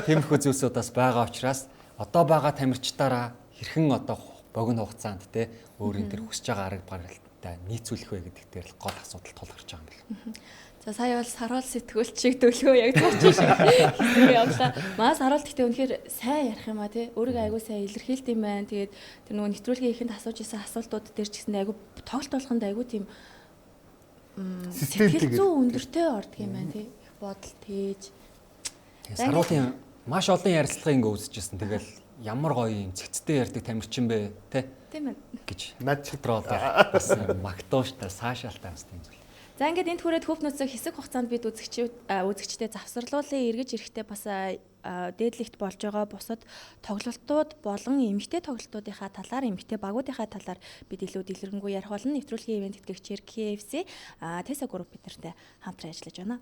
Тиймэрхүү зүйлсүүд бас байгаа учраас одоо байгаа тамирчдаараа хэрхэн одоо богино хугацаанд те өөрийн тэр хүсэж байгаа арга барилтаа нийцүүлэх вэ гэдэг дээр л гол асуудал тулгарч байгаа юм байна. За сая бол саруул сэтгүүлч шиг төлгөө яг зурчих шиг хэсэг явлаа. Маа саруул гэхдээ үнэхээр сайн ярих юм а тий. Өөрийгөө айгуу сайн илэрхийлд юм байна. Тэгээд тэр нөгөө нэвтрүүлгийн ихэнд асууж исэн асуултууд дээр ч гэсэн айгуу тоглолт болгонд айгуу тийм сэтгэл зүйн өндөртэй ордог юм байна тий. Их бодол тээж. Саруулын маш олон ярилцлагыг ингээ үзчихсэн. Тэгэл ямар гоё юм цэцтэй ярьдаг тамирчин бэ те. Тийм ээ. гэж Над дотроо бас магтууштай саашаалтай бас тийм зүйл. За ингээд энд хүрээд хөв нөөцөө хэсэг хугацаанд бид үзэгчдэд завсарлуулын эргэж ирэхдээ бас дээдлэгт болж байгаа бусад тоглолтууд болон эмэгтэй тоглолтуудынхаа талаар эмэгтэй багуудынхаа талаар бид илүү дэлгэрэнгүй ярих болно. Нэвтрүүлгийн ивент тэтгэгчээр KFC Tesa Group бидэртэй хамтран ажиллаж байна.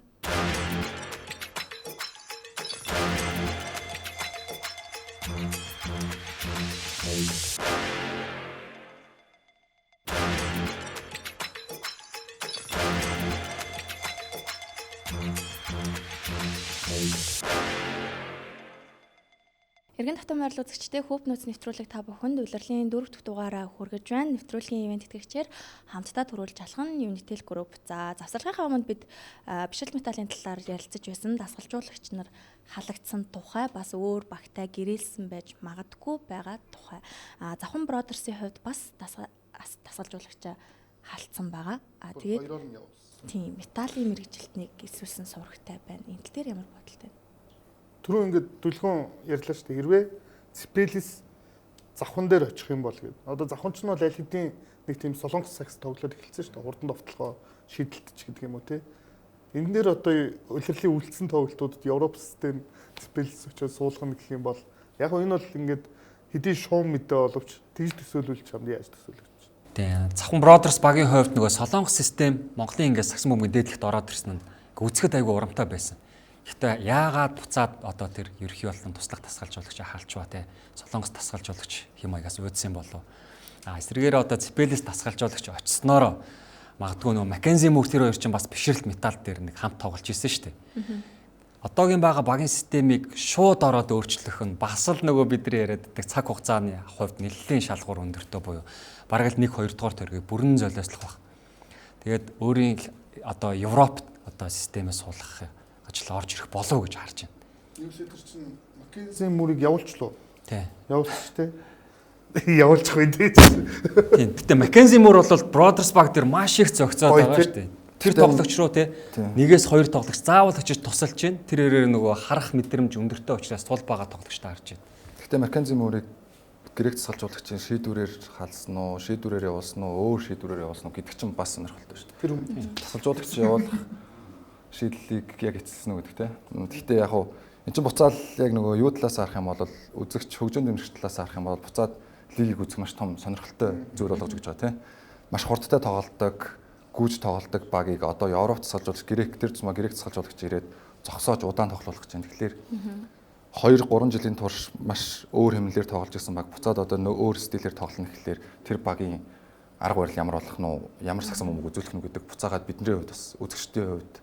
Эргэн татам байрлал үзэгчдээ Хөв нөөц нэвтрүүлэг та бүхэнд улирлын 4 дахь дугаараа хүргэж байна. Нэвтрүүлгийн ивент тэтгэгчээр хамтдаа төрүүлж алхан Unitel Group. За завсархийнхаа өмнө бид бишил металлын талаар ярилцаж байсан. Дасгалжуулагч нар халагдсан тухай бас өөр багтай гэрээлсэн байж магадгүй байгаа тухай. Завхан Brothers-ийн хувьд бас дасгалжуулагч халтсан байгаа. Тэгээд тийм металлын мэрэгжилтнийг эсвэлсэн сурагтай байна. Энэ тал дээр ямар бодолтой вэ? Түрүү ингээд дүлгэн ярьлаа шүү дээ. Хэрвээ Ципелис завхан дээр очих юм бол гээд. Одоо завханч нь бол аль хэдийн нэг тийм солонгос сакс тоглоод эхэлсэн шүү дээ. Хурдан довтлогоо шийдэлтч гэдэг юм уу те. Энэ дээр одоо улирлын үлдсэн тоглолтуудад Европ систем Ципелис очоод суулгана гэх юм бол яг энэ бол ингээд хэдийн шуум мэдээ боловч тэгж төсөөлүүлж чамд яаж төсөөлөж. Тийм. Завхан Brothers багийн хувьд нөгөө солонгос систем Монголын ингээд сагсан бөмбөгийн дээдлэгт ороод ирсэн нь үзэхэд айгүй урамтай байсан. Гэхдээ яагаад буцаад одоо тэр ерхий болон туслах тасгалжуулагч хаалчваа те солонгос тасгалжуулагч хэм маягаас үүдсэн болов. Эсрэгээр одоо Ципелис тасгалжуулагч очсноор магадгүй нөгөө Маккензи Мур тэр хоёр чинь бас бишрэлт металл дээр нэг хамт тоглож ирсэн шүү дээ. Одоогийн байгаа багийн системийг шууд ороод өөрчлөх нь бас л нөгөө бидний яриад байдаг цаг хугацааны хувьд нэлээд шалгуур өндөртэй буюу бараг л 1-2 дугаар төргийг бүрэн золиослох баг. Тэгээд өөрийн одоо Европт одоо системээс суулгах ажил орж ирэх болов гэж харж байна. Ньюслетер чинь Маккензи Мурыг явуулчлаа. Тий. Явуулчих тий. Явуулчих үе дээ. Тийм. Гэтэ Маккензи Мур бол Brothers Bank дээр маш их зөгцөөд байгаа шүү дээ. Тэр тоглогч руу те нэгээс хоёр тоглогч заавал очиж тусалж чинь тэр өрөөр нөгөө харах мэдрэмж өндөртэй учраас тул байгаа тоглогчтой харж байна. Гэхдээ Маккензи Мурыг грек засгалжуулагчийн шийдвэрээр халсан уу, шийдвэрээр явуулсан уу, өөр шийдвэрээр явуулсан уу гэдэг чинь бас сонирхолтой шүү дээ. Тэр засгалжуулагч явуулах шийдлийг яг эцэлсэн үү гэдэг те. Гэхдээ яг хуу эн чинь буцаал яг нөгөө юу талаас харах юм бол үзэгч хөгжөөнд дэмжих талаас харах юм бол буцаад лигийг үзэх маш том сонирхолтой зүйл болгож өгч байгаа те. Маш хурдтай тоглолдог, гүйж тоглолдог багийг одоо Европ засгалжуулагч грек засгалжуулагч ирээд зогсоож удаан тоглох гэж байна. Тэгэхээр 2-3 жилийн турш маш өөр хэмнэлээр тоглож ирсэн баг буцаад одоо өөр стилээр тоглоно гэхлээр тэр багийн арга барил ямар болох нь уу, ямар сагсан бөмбөг үзүүлэх нь гэдэг буцаагаад бидний хувьд бас үзэгчдийн хувьд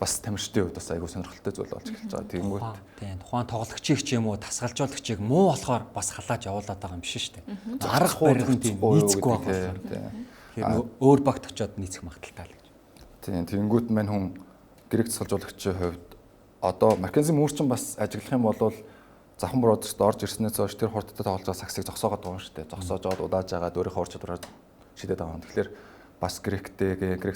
бас тамирчдын хувьд бас айгүй сонирхолтой зүйл болж эхэлж байгаа. Тэгэнгүүт тийм тухайн тоглогчийг ч юм уу тасгалжуулагчийг муу болохоор бас халааж явуулаад байгаа юм биш шүү дээ. Арга барил нь тийм нийцэхгүй байгаа. Тэгэхээр өөр багт очиод нийцэх магадaltaй л гэж. Тийм тэгэнгүүт мань хүн грек засгалжуулагчийн хувьд одоо Маккензи Мур ч бас ажиглах юм бол Завхан Brothers-д орж ирснээс хойш тэр хурдтай тоглож байгаа саксыг зогсоогоод байгаа юм шүү дээ. Зогсоож аваад удааж байгаа өөрийнхөө ур чадвараар шидэд байгаа юм. Тэгэхээр бас грек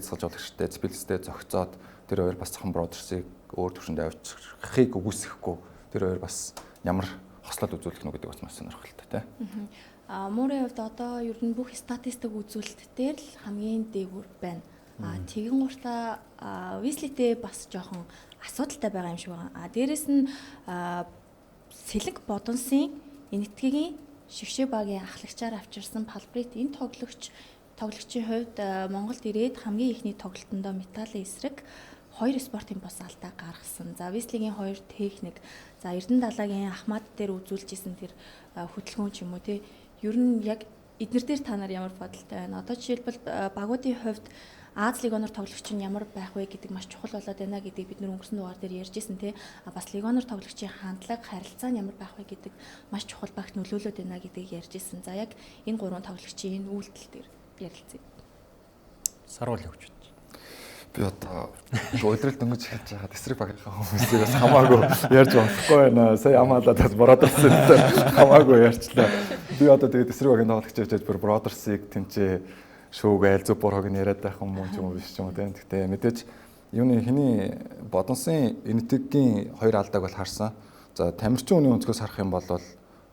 засгалжуулагчтай Ципелистэй зогцоод тэр хоёр бас Завхан Brothers-ыг өөр төвшөнд авчихыг үгүйсэхгүй тэр хоёр бас ямар хослол үзүүлэх нь гэдэг бас маш сонирхолтой тий. Мурын хувьд одоо ер нь бүх статистик үзүүлэлт дээр л хамгийн дээгүүр байна. Тэгэн гуртаа Вислитэй бас жоохон асуудалтай байгаа юм шиг байгаа. Дээрэс нь Сэлэг Бодонсын энэтхэгийн Шигшээ багийн ахлагчаар авчирсан Палбрит энэ тоглогчийн хувьд Монголд ирээд хамгийн ихний тоглолтондоо медалийн эсрэг 2 спортын бус алдаа гаргасан. За Вислигийн 2 техник, за Эрдэнэдалагийн Ахмад дээр үзүүлж исэн тэр хөдөлгөөн ч юм уу те. Ер нь яг эднэр дээр та нар ямар бодолтой байна? Одоо жишээлбэл багуудын хувьд Аз лигоноор тоглогч нь ямар байх вэ гэдэг маш чухал болоод байна гэдгийг бид нөр өнгөрсөн дугаар дээр ярьж ирсэн те. Бас лигоноор тоглогчийн хандлага, харилцаа нь ямар байх вэ гэдэг маш чухал багт нөлөөлөд байна гэдгийг ярьж ирсэн. За яг энэ 3 тоглогчийн энэ үйлдэл дээр ярилцъя. Саруул явж байна. Би одоо өдрөл дөнгөж хэлж байгаа эсрэг багийнхаа хүмүүсээс бас хамаагүй ярьж болохгүй байна. Сая Амаалаад бас Бродерстэй хамаагүй ярьчлаа. Би одоо тэгээд эсрэг багийн тоглогч гэж бүр Бродерсыг тэнцээ шүүгээл зүг борхог нь яриад байх юм уу ч юм уу биш ч юм уу тийм. Гэхдээ мэдээж юуны хэний Бодонсын энэтхэгийн 2 алдааг бол харсан. За тамирчин үний өнцгөөс харах юм бол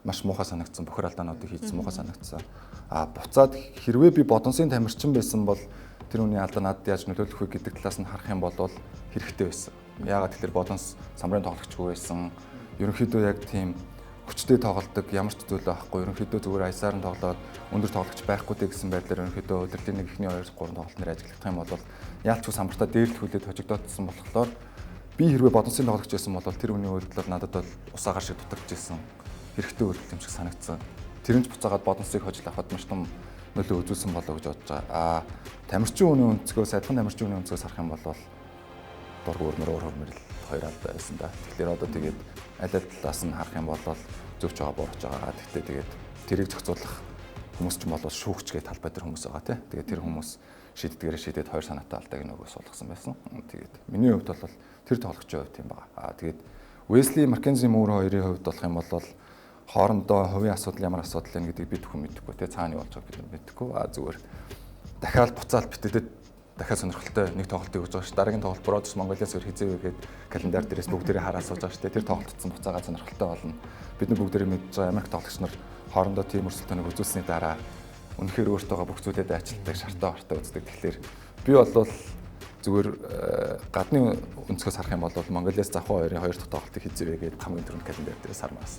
маш муухай санагдсан. Бохир алдаануудыг хийсэн муухай санагдсан. Буцаад хэрвээ би Бодонсын тамирчин байсан бол тэр үний алдаа надад яаж нөлөөлөх вэ гэдэг талаас нь харах юм бол хэрэгтэй байсан. Яагаад тэгэхээр Бодонс самрын тоглогчгүй байсан. Ерөнхийдөө яг тийм хүчтэй тоглодог ямар ч зүйл байхгүй. Ерөнхийдөө зүгээр аясаар нь тоглоод өндөр тоглогч байхгүй гэсэн байдлаар ерөнхийдөө удирдлын 1 эхний 2 3 тоглолт нэр ажиллах юм бол яалчгүй самбартаа дээрлэх хүлээд хожигдоодсон болохоор би хэрвээ Бодонсын тоглогч байсан бол тэр үний үйлдэл надад бол усаагаар шиг дутагдж ирсэн. Хэрэгтэй үйлдэл юм шиг санагдсан. Тэр нь ч буцаагаад Бодонсыг хожил авахд маш том нөлөө үзүүлсэн болоо гэж бодож байгаа. Тамирчин үний өнцгөөс адилхан тамирчин үний өнцгөөс харах юм бол дургуур мөрөл 2 алдаа байсан да. Тэгэхээр одоо тэгээд аль талаас нь харах юм бол зөвч байгаа буурч байгаа. Гэхдээ тэгээд тэрийг зохицуулах хүмүүс ч юм бол шүүгчгээ талбай дээр хүмүүс байгаа тий. Тэгээд тэр хүмүүс шийдээд 2 санаатай алдааг нөгөө суулгасан байсан. Тэгээд миний хувьд бол тэр тоглогчийн хувьд тийм байгаа. Тэгээд Уэсли Маккензи Муур хоёрын хувьд болох юм бол хоорондоо хувийн асуудал ямар асуудал вэ гэдгийг бид бүхэн мэдэхгүй тий. Цаана юу болж байгааг бид мэдэхгүй. Зүгээр дахиад буцаал битэдэд дахиад сонирхолтой нэг тоглолтыг өгж байгаа ш. Дараагийн тоглолт Бродерс Монголиас өр хизээвэ гээд календар дээрээс бүгдээрээ хараад сууж байгаа ш. Тэр тоглолтсон буцаагаад сонирхолтой болно. Бид нар бүгдээрээ мэдж байгаа Америк тоглогч нар хоорондоо тийм өрсөлдөөнийг үзүүлсэний дараа үнэхээр өөртөөгөө бүх зүйлээд ажилтдаг шартаа ортой үздэг. Тэгэхээр би бол зүгээр гадны өнцгөөс харах юм бол Монголиас Завхан хоёрын 2 дахь тоглолтыг хизээвэ гээд хамгийн түрүүнд календар дээрээс хармаас.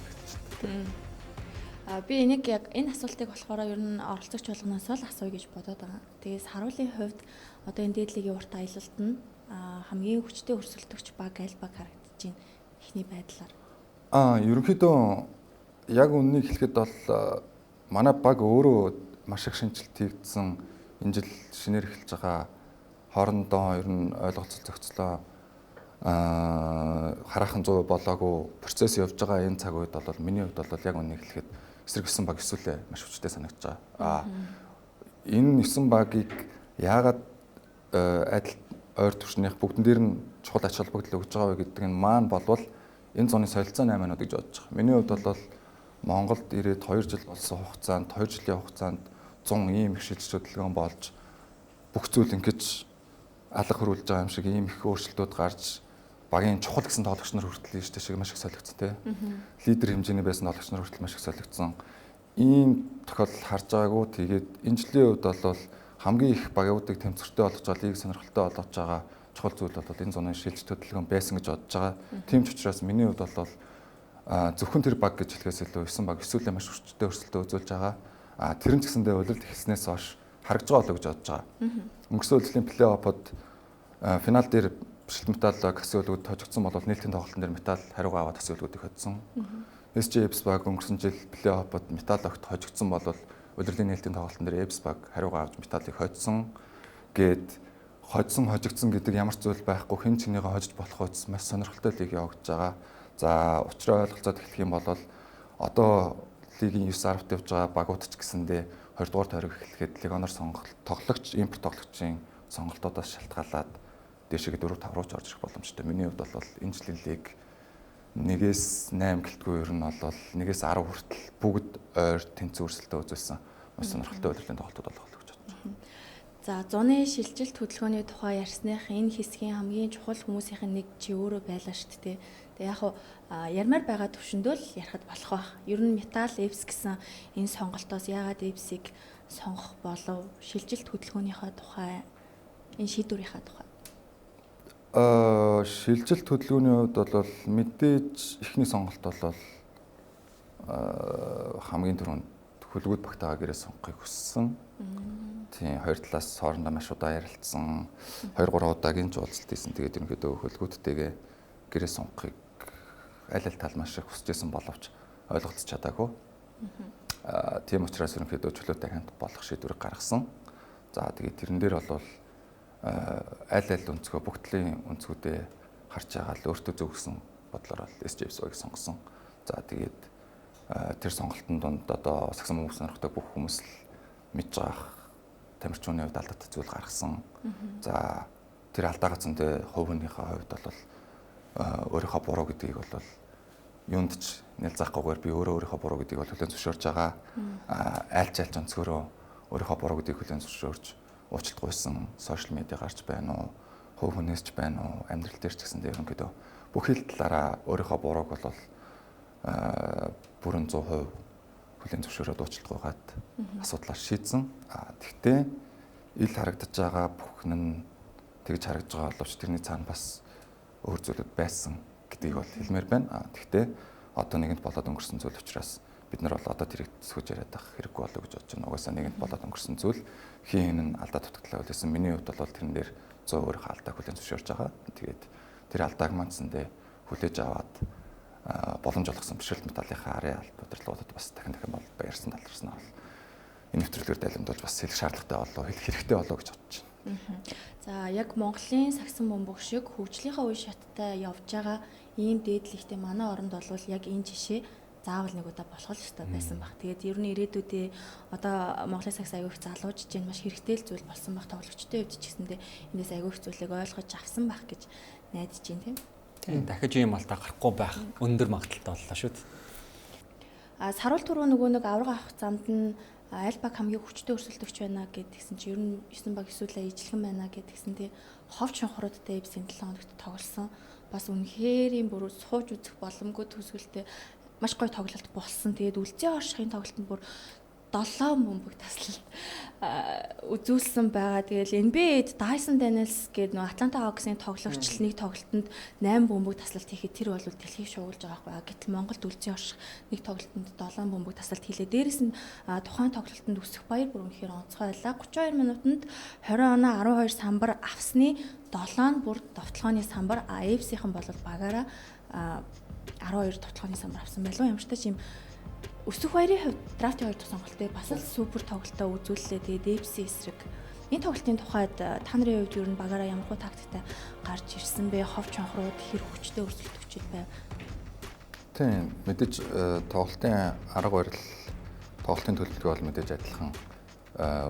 Би энийг яг энэ асуултыг болохоор ер нь оролцогч болгоноос л асууя гэж бодоод байгаа. Тэгээд Саруулын хувьд одоо энэ дээдлигийн урт аялалд нь хамгийн хүчтэй өрсөлдөгч баг аль баг харагдаж байна эхний байдлаар. Ерөнхийдөө яг үннийг хэлэхэд бол манай баг өөрөө маш их шинжилт хийгдсэн энэ жил шинээр эхэлж байгаа хоорондоо ер нь ойлголцол зохицлоо хараахан 100% болоогүй процесс явж байгаа энэ цаг үед бол миний хувьд бол яг үннийг хэлэхэд эсрэг 9 баг эсвэл маш хүчтэй санагдаж байгаа. Энэ 9 багийг яагаад адил ойр түвшнийх бүгдэн дээр нь чухал ач холбогдол өгж байгаа вэ гэдэг нь маань болвол энэ зуны солилцоо 8-аад гэж бодож байгаа. Миний хувьд бол Монголд ирээд 2 жил болсон хугацаанд 2 жилийн хугацаанд 100 ийм их шилжилт хөдөлгөөн болж бүх зүйл ингэж алга хөрвүүлж байгаа юм шиг ийм их өөрчлөлтүүд гарч багийн чухал гэсэн тоглогч нар хүртэл ийштэй шиг маш их солигдсон тий. Лидер хэмжээний байсан тоглогч нар хүртэл маш их солигдсон. Ийм тохиолдол харж байгаагүй. Тэгээд энэ жилийн үед бол хамгийн их багуудыг тэмцвэртэй болгож байгаа, лиг сонирхолтой болгож байгаа чухал зүйл бол энэ зуны шилжилт хөдөлгөөн байсан гэж бодож байгаа. Тийм ч учраас миний хувьд бол зөвхөн тэр баг гэж хэлэхээс илүү 9 баг эсвэл маш хүчтэй өрсөлдөө үзүүлж байгаа. Тэр нь ч гэсэндээ улиралд эхэлснээс хойш харагдж байгаа л гэж бодож байгаа. Өнгөрсөн үеийн плей-оффод финал дээр бэрхшээлт металл Касиолгууд хожигдсон бол нийлтийн тоглолтын дээр металл хариугаа аваад Касиолгуудыг хоцсон. SJ Eps баг өнгөрсөн жил плей-оффод металл огт хожигдсон бол улирлын нийлтийн тоглолтын дээр Eps баг хариугаа авч металлыг хоцсон гээд хожигдсон гэдэг ямар ч зүйл байхгүй хэн ч нэгээ хожиж болох үс маш сонирхолтой лиг явагдаж байгаа. За учраа ойлголцоод эхлэх юм бол одоо лигийн 9-10-т явж байгаа багууд ч гэсэндээ 20 дугаар тойрог эхлэхэд лигоноор тоглогч импорт тоглогчийн сонголтуудаас шалтгаалаад дээшээ 4-5 руу ч орж ирэх боломжтой. Миний хувьд бол энэ жилийн лиг 1-8 гэлтгүй ер нь бол 1-10 хүртэл бүгд ойр тэнцүү өрсөлдөө үзүүлсэн. Маш сонирхолтой улирлын тоглолтууд болох гэж бодож байна. За зуны шилжилт хөдөлгөөний тухай ярьсных энэ хэсгийн хамгийн чухал хүмүүсийнх нь нэг чи өөрөө байлаа шүү дээ. Тэгээ яг ярмаар байгаа төвшөндөө л ярихад болох байх. Ер нь металл Eps гэсэн энэ сонголтоос яагаад Eps-ийг сонгох болов? Шилжилт хөдөлгөөнийхөө тухай Энэ шийдвэрийнхаа тухай. Шилжилт хөдөлгөөний хувьд бол мэдээж эхний сонголт бол хамгийн түрүүнд хөлгүүд багтаага гэрээ сонгохыг хүссэн. Тийм хоёр талаас хоорондоо маш удаа ярилцсан. 2-3 удаагийн ч уулзалт хийсэн. Тэгээд ерөнхийдөө хөлгүүдтэйгээ гэрээ сонгохыг аль тал маш их хүсэжсэн боловч ойлголцож чадаагүй. Тийм учраас ерөнхийдөө чөлөөтэй хамт болох шийдвэрийг гаргасан. За тэгээд тэрэн дээр бол аль өнцгөө бүх талын өнцгүүдээ харж байгаа л өөртөө зөв гэсэн бодлоор бол SJFSO-г сонгосон. За тэгээд тэр сонголтын донд одоо сагсан хүмүүс нарахтай бүх хүмүүс л мэдж байгаа тамирчууны хувьд алдагдах зүйл гаргасан. За тэр алдаа гацантай хувь хүнийхээ хувьд бол өөрийнхөө буруу гэдгийг бол юунд ч нэлзахгүйгээр би өөрийнхөө буруу гэдгийг бол хүлээн зөвшөөрж байгаа. Айлч онцгөрөө өөрийнхөө буруу гэдгийг хүлээн зөвшөөрж уучлалт гуйсан сошиал медиа гарч байна уу, хувь хүнээс ч байна уу, амьдрал дээр ч гэсэн ерөнхийдөө бүхий л талаараа өөрийнхөө бурууг бол бүрэн 100% хүлээн зөвшөөрөөд уучлалт гуйгаад асуудлаа шийдсэн. Тэгтээ ил харагдаж байгаа бүхэн нь тэгж харагдж байгаа боловч тэрний цаана бас өөр зүйлүүд байсан гэдгийг бол хэлмээр байна. Тэгтээ одоо нэгэнт болоод өнгөрсөн зүйл учраас бид нар бол одоо тэрийг төсгөж яриад байх хэрэггүй болов гэж бодож байна. Угаасаа нэгэнт болоод өнгөрсөн зүйл хин алдаа дутагдлаа үлээсэн. Миний хувьд бол тэрэн дээр 100% өөрийнхөө алдааг хүлээн зөвшөөрж байгаа. Тэгээд тэр алдааг мандсандээ хүлээж аваад боломж олгосон бишрэлт металлынхаа арын албатралуудад бас дахин бол баярсан таларснаа бол энэ нэвтрүүлгээр дайлимдуулж бас хэлэх шаардлагатай болов, хэлэх хэрэгтэй болов гэж бодож байна. За яг Монголын сагсан бөмбөг шиг хөгжлийнхаа үе шаттай явж байгаа ийм дээдлэгтэй манай оронд бол яг энэ жишээ заавал нэг удаа болох л ёстой байсан баг. Тэгээд ер нь ирээдүйдээ одоо Монголын сагс аягүй их залуужж чинь маш хэрэгтэй л зүйл болсон баг. Тоглогчтой хувьд ч гэсэндээ эндээс аягүй их зүйлийг ойлгож авсан баг гэж найдаж байна тийм. Тийм дахиж ийм алдаа гарахгүй байх өндөр магадaltaй боллоо шүү дээ. Саруул түрүү нөгөө нэг авраг авах замд нь аль баг хамгийн хүчтэй өрсөлдөгч байна гэдгсэн чи ер нь 9 баг эсвэл ижлэгэн байна гэдгсэн тий ховч шонхоруудтай эвсийн 7 хоногт тоглосон. Бас үнэхээр юм бүр сууж үзэх боломгүй төсвөлтэй маш гоё тоглолт болсон. Тэгээд үлзий оршихын тоглолтод бүр 7 бөмбөг таслалт үзүүлсэн байгаа. Тэгэл NBA-д Dyson Daniels гэдэг нөө Atlanta Hawks-ын тоглогч нэг тоглолтод 8 бөмбөг таслалт хийхэд тэр бол дэлхийг шуугуулж байгаа байхгүй. Гэтэл Монголд үлзий орших нэг тоглолтод 7 бөмбөг таслалт хийлээ. Дээрээс нь тухайн тоглолтод өсөх баяр бүр үнэхээр онцгой байлаа. 32 минутанд 20 оноо 12 самбар авсны 7 нь бүр товтлооны самбар AFC-хэн бол багаараа 12 товтлооны самбар авсан байлгүй. Ямар ч тач юм өсөх баярын хувьд драфтын 2 дахь сонголтыг бас л супер тоглолтоо үзүүллээ. Тэгээд AFC эсрэг энэ тоглолтын тухайд та нарын хувьд ер нь багаараа ямар хөө тактиктай гарч ирсэн бэ? Ховч чонхрууд хэр хүчтэй өрсөлдөгчд байв? Тийм мэдээж тоглолтын арга барил тоглолтын төлөвлөгөө бол мэдээж адилхан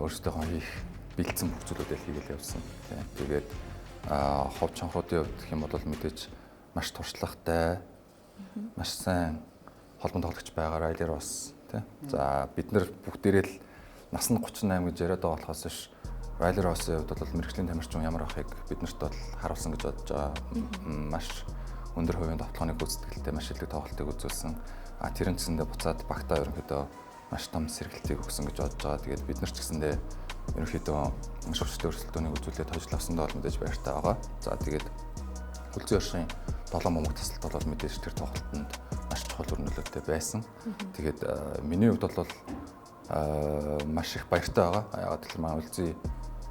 өөрсдийнхөө хийх бэлдсэн бүх зүйлүүдээ хийгээл явсан. Тэгээд ховч чонхруудын хувьд гэх юм бол мэдээж маш туршлагатай маш сайн холбон тоглогч байгаа Райлер бас тий. За бид нар бүгдээрээ л нас нь 38 гэж яриад байгаа болохоос биш Райлер Россын хувьд бол мэрэгжлийн тамирчин ямар ахыг бид нарт бол харуулсан гэж бодож байгаа. Маш өндөр хувийн тоглооны гүйцэтгэлтэй маш их тоглолтыг үзүүлсэн. Тэрэн гэсэндээ буцаад багтаа ерөнхийдөө маш том сэргэлтийг өгсөн гэж бодож байгаа. Тэгээд бид нар ч гэсэндээ ерөнхийдөө маш хүчтэй өрсөлдөөнийг үзүүлээд хожил авсандаа бол мэдээж баяртай байгаа. За тэгээд үлзий оршин 7 бөмбөг тасалт бол мэдээж тэр тоглолтод маш чухал өрнөлттэй байсан. Тэгээд миний хувьд бол маш их баяртай байгаа. Яагаад гэвэл манай үлзий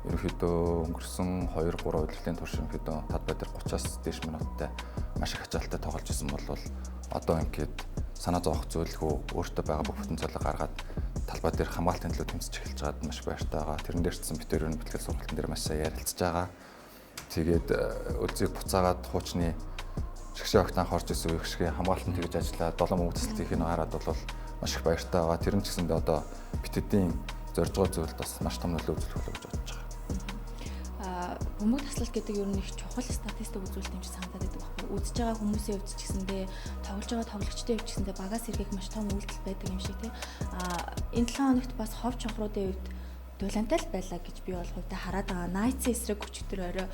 ерөнхийдөө өнгөрсөн 2-3 удирлын турш ерөнхийдөө талбай дээр 30-аас дээш минуттай маш их ачаалттай тоглож исэн бол одоо ингээд санаа зовох зөвлөгөө өөртөө байгаа бүх потенциалыг гаргаад талбай дээр хамгаалтын төлөө тэмцэж эхэлж байгаад маш баяртай байгаа. Тэрэн дээр ч гэсэн бид тэр өнө бэлтгэл сургалтын дээр маш сайн ярилцж байгаа. Тэгээд үлзийг буцаагаад хуучны шгшээ огтан хорж исэн үеих шиг хамгаалтанд тэгж ажиллаад 7 бөмбөг тасалт хийх нь хараад бол маш их баяртай байгаа. Тэр нь ч гэсэндээ одоо битэдийн зорж байгаа зүйлд бас маш том нөлөө үзүүлэх болов гэж бодож байгаа. Бөмбөг таслалт гэдэг ер нь их чухал статистик үзүүлэлт юм шиг санагдаад байдаг байхгүй. Үзэж байгаа хүмүүсийн хувьд ч гэсэндээ тоглож байгаа тоглогчдын хувьд ч гэсэндээ багаас сэргээх маш том үйлдэл байдаг юм шиг тийм. Энэ 7 хоногт бас ховч чонхруудын хувьд дулаантай л байлаа гэж би бол хувьдаа хараад байгаа. Найц эсрэг хүчтэр орой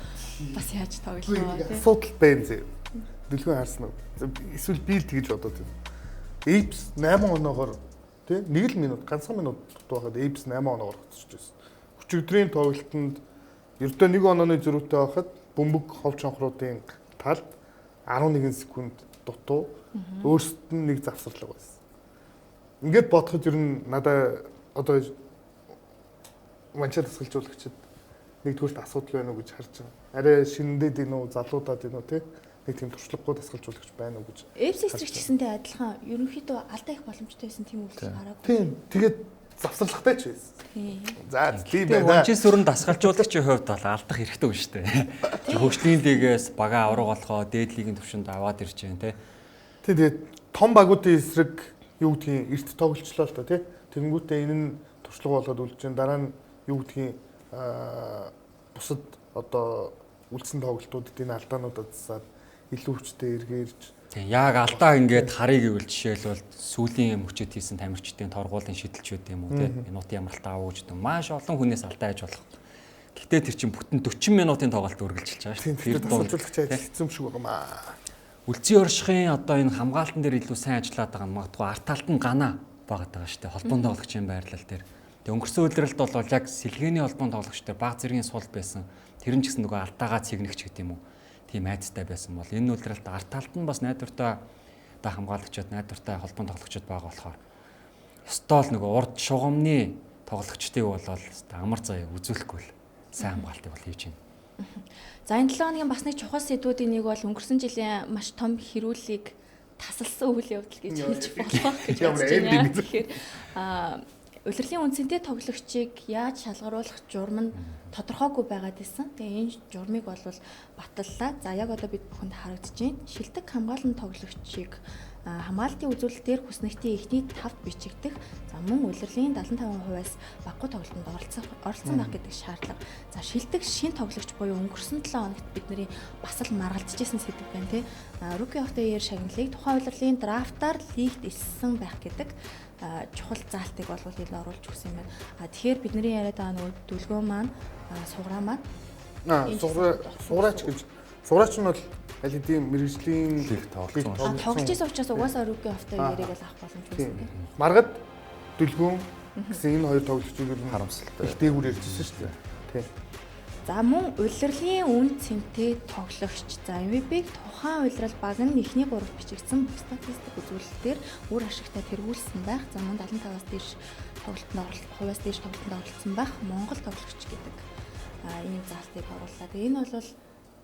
бас яаж тоглолоо тийм. Асуудал байна зэ. Дэлгүүр харсан уу? Эсвэл би л тэгж бодоод байна. Apes 8 оноогоор тий 1 минут ганцхан минут байгаад Apes 8 оноогоор хоцорч байсан. Өчигдрийн тоглолтод ердөө 1 онооны зөрүүтэй байхад бөмбөг ховч онхруудын талд 11 секунд дутуу өөрсдөд нь нэг завсарлага байсан. Ингээд бодоход ер нь надад одоо манчаа тасгалжуулагчид нэгдүгürt асуудал байна уу гэж харж байгаа. Арай шинэндээ дийн үү, залуудаад дийн үү те нэг тийм туршлагагүй тасгалжуулагч байна уу гэж. Эвс эсрэг гэсэнтэй адилхан ерөнхийдөө алдаа их боломжтой байсан тийм үйлдэл гараагүй. Тийм. Тэгээд завсарлагатай ч байсан. За тийм Тэгээ байна. унжин сүрэн дасгалжуулагчийн хувьд бол алдах хэрэгтэй юм шүү дээ. Хөгжлийн лигээс бага авраг болохоо дээд лигийн түвшинд аваад ирж байна те. Тэгээд том багуудын эсрэг юу гэдгийг эрт тоглолцлоо л та тий. Тэгэнгүүтээ энэ нь туршлага болоод үлдэж байна. Дараа нь юу гэдгийг бусад одоо үлдсэн тоглолтуудад энэ алдаануудад засаад илүү хүчтэй эргээрж Тийм яг алдаа ингээд харъя гэвэл жишээлбэл сүүлийн мөчөд хийсэн тамирчдын торгуулийн шидэлчүүд юм уу те. Минутын ямралтаа авууж гэдэг маш олон хүнээс алдаа хийж болох. Гэхдээ тэр чинь бүтэн 40 минутын тоглолт үргэлжилж байгаа шүү тэр тасгалжуулагч ажилласан юм шиг байгаамаа. Үлцэн оршихын одоо энэ хамгаалтан дээр илүү сайн ажиллаад байгаа нь магадгүй арт талд нь гана байгаад байгаа шүү дээ. Холбоон тоглогчийн байрлал дээр. Тэгээ өнгөрсөн үеэрэлд бол яг сэлгээний холбоон тоглогч дээр баг зэргийн сул байсан. Тэр нь ч гэсэн нөгөө алдаагаа цэгнэгч гэдэг юм уу. Тийм айцтай байсан бол энэ үйлрэлт арт талд нь бас найдвартай одоо хамгаалагчид, найдвартай холбоон тоглогчид байгаа болохоор ёстой л нөгөө урд шугамны тоглогчдыг бол амар заяа үзүүлэхгүй л сайн хамгаалтыг бол хийж байна. За энэ 7 хоногийн бас нэг чухал сэдвүүдийн нэг бол өнгөрсөн жилийн маш том хэрүүлгийг тасалсан үйл явдал гэж хэлж болох гэж бодож байна. Тэгэхээр улирлын үнцэнтэй тоглогчийг яаж шалгаруулах журам нь тодорхойгүй байгаад исэн. Тэгээ энэ журмыг бол баталлаа. За яг одоо бид бүхэнд харагдаж байна. Шилдэг хамгаалан тоглогчийг хамгаалтын үзүүлэлт дээр хүснэгтийн эхний 5-т бичигдэх. За мөн улирлын 75%-аас баггүй тоглолтод оролцсон байх гэдэг шаардлага. За шилдэг шин тоглогч буюу өнгөрсөн 7 хоногт бидний бас л маргалдчихсэн сэдв байна тий. Rookie of the Year шагналыг тухайн улирлын драфтаар лигт элссэн байх гэдэг чухал заалтыг бол илүү оруулж өгсөн юм байна. Тэгэхээр бидний яриад байгаа нөгөө дүлгөө маань сугараа маань сугараач гэж. Сугараач нь бол аль хэдийн мэрэгжлийн лиг тоглосон. Тоглож исэн учраас угаасаа Rookie of the Year-ийг л авах боломжтой байсан. Маргад дүлгөөн гэсэн энэ хоёр тоглогчийг ер нь харамсалтай. их дээгүүр ярьжсэн шүү дээ. Тийм. За мөн улирлын үн цэнтэй тоглогч за MVP-г тухайн улирал баг нь эхний 3-т бичигдсэн статистик үзүүлэлтээр үр ашигтай тэргүүлсэн байх. За мөн 75-аас дээш тоглолтод хувьас дээш тоглолтод оролцсон байх Монгол тоглогч гэдэг ийм заалтыг орууллаа. Тэгээ энэ бол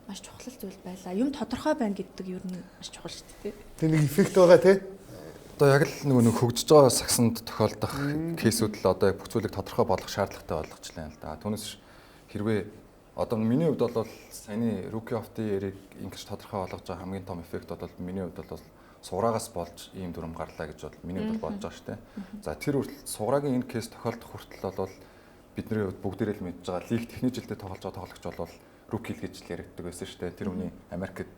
маш чухал зүйл байлаа. Юм тодорхой байна гэдэг юу нь маш чухал шүү дээ. Тэг нэг эффект байгаа тий. Одоо яг л нэг хөгжиж байгаа сагсанд тохиолдох кейсүүд л одоо яг бүх зүйлийг тодорхой болгох шаардлагатай болгочлаа л да. Түүнээс хэрвээ одоо миний хувьд бол саяны Rookie of the Year-ийг ингэж тодорхой болгож байгаа хамгийн том эффект бол миний хувьд бол суграагаас болж ийм дүрм гарлаа гэж бол миний хувьд бодож байгаа шүү дээ. За тэр хүртэл суграагийн энэ кейс тохиолдох хүртэл бол бидний хувьд бүгдээрээ л мэдж байгаа лиг техник жилдээ тоглож байгаа тоглогч бол rookie гэж л яригддаг байсан шүү дээ. Тэр үний Америкт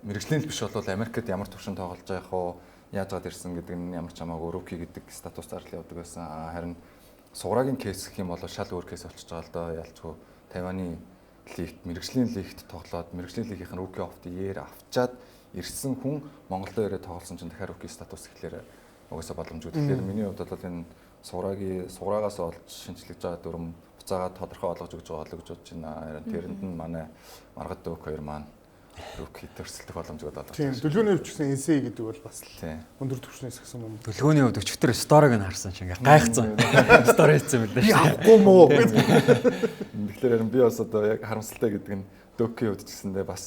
мэрэгжлийн л биш бол Америкт ямар төвшин тоглож байгаа хөө яаж гад ирсэн гэдэг нь ямар ч хамаагүй rookie гэдэг статусаар л явдаг байсан. Харин суграагийн кейс гэх юм бол шал өөр кейс болчихж байгаа л доо ялчгүй Тайваны лигт мэрэгжлийн лигт тоглоод мэрэгжлийн лигийнх нь Rookie of the Year авчаад ирсэн хүн Монголдо ирээд тоглосон чинь дахиад rookie статус гэхлээр угаасаа боломжгүй. Тэгэхээр миний хувьд бол энэ суграагаас олж шинжлэж байгаа дүрм буцаагаад тодорхой олгож өгч байгаа л гэж бодож байна. Тэрэнд нь манай Маргад Дөг хоёр маань rookie төрсөлдөх боломжтой болоод байна. Тийм, дүлгөөний өвчсөн NC гэдэг бол бас л Тийм. өндөр түвшний сагсан юм. Дүлгөөний хувьд өчтөр сториг нь харсан чинь ингээ гайхсан. Стори хийсэн юм Би байна. авахгүй мó. Тэгэхээр харин би бас одоо яг харамсалтай гэдэг нь Дөгийн хувьд ч гэсэндээ бас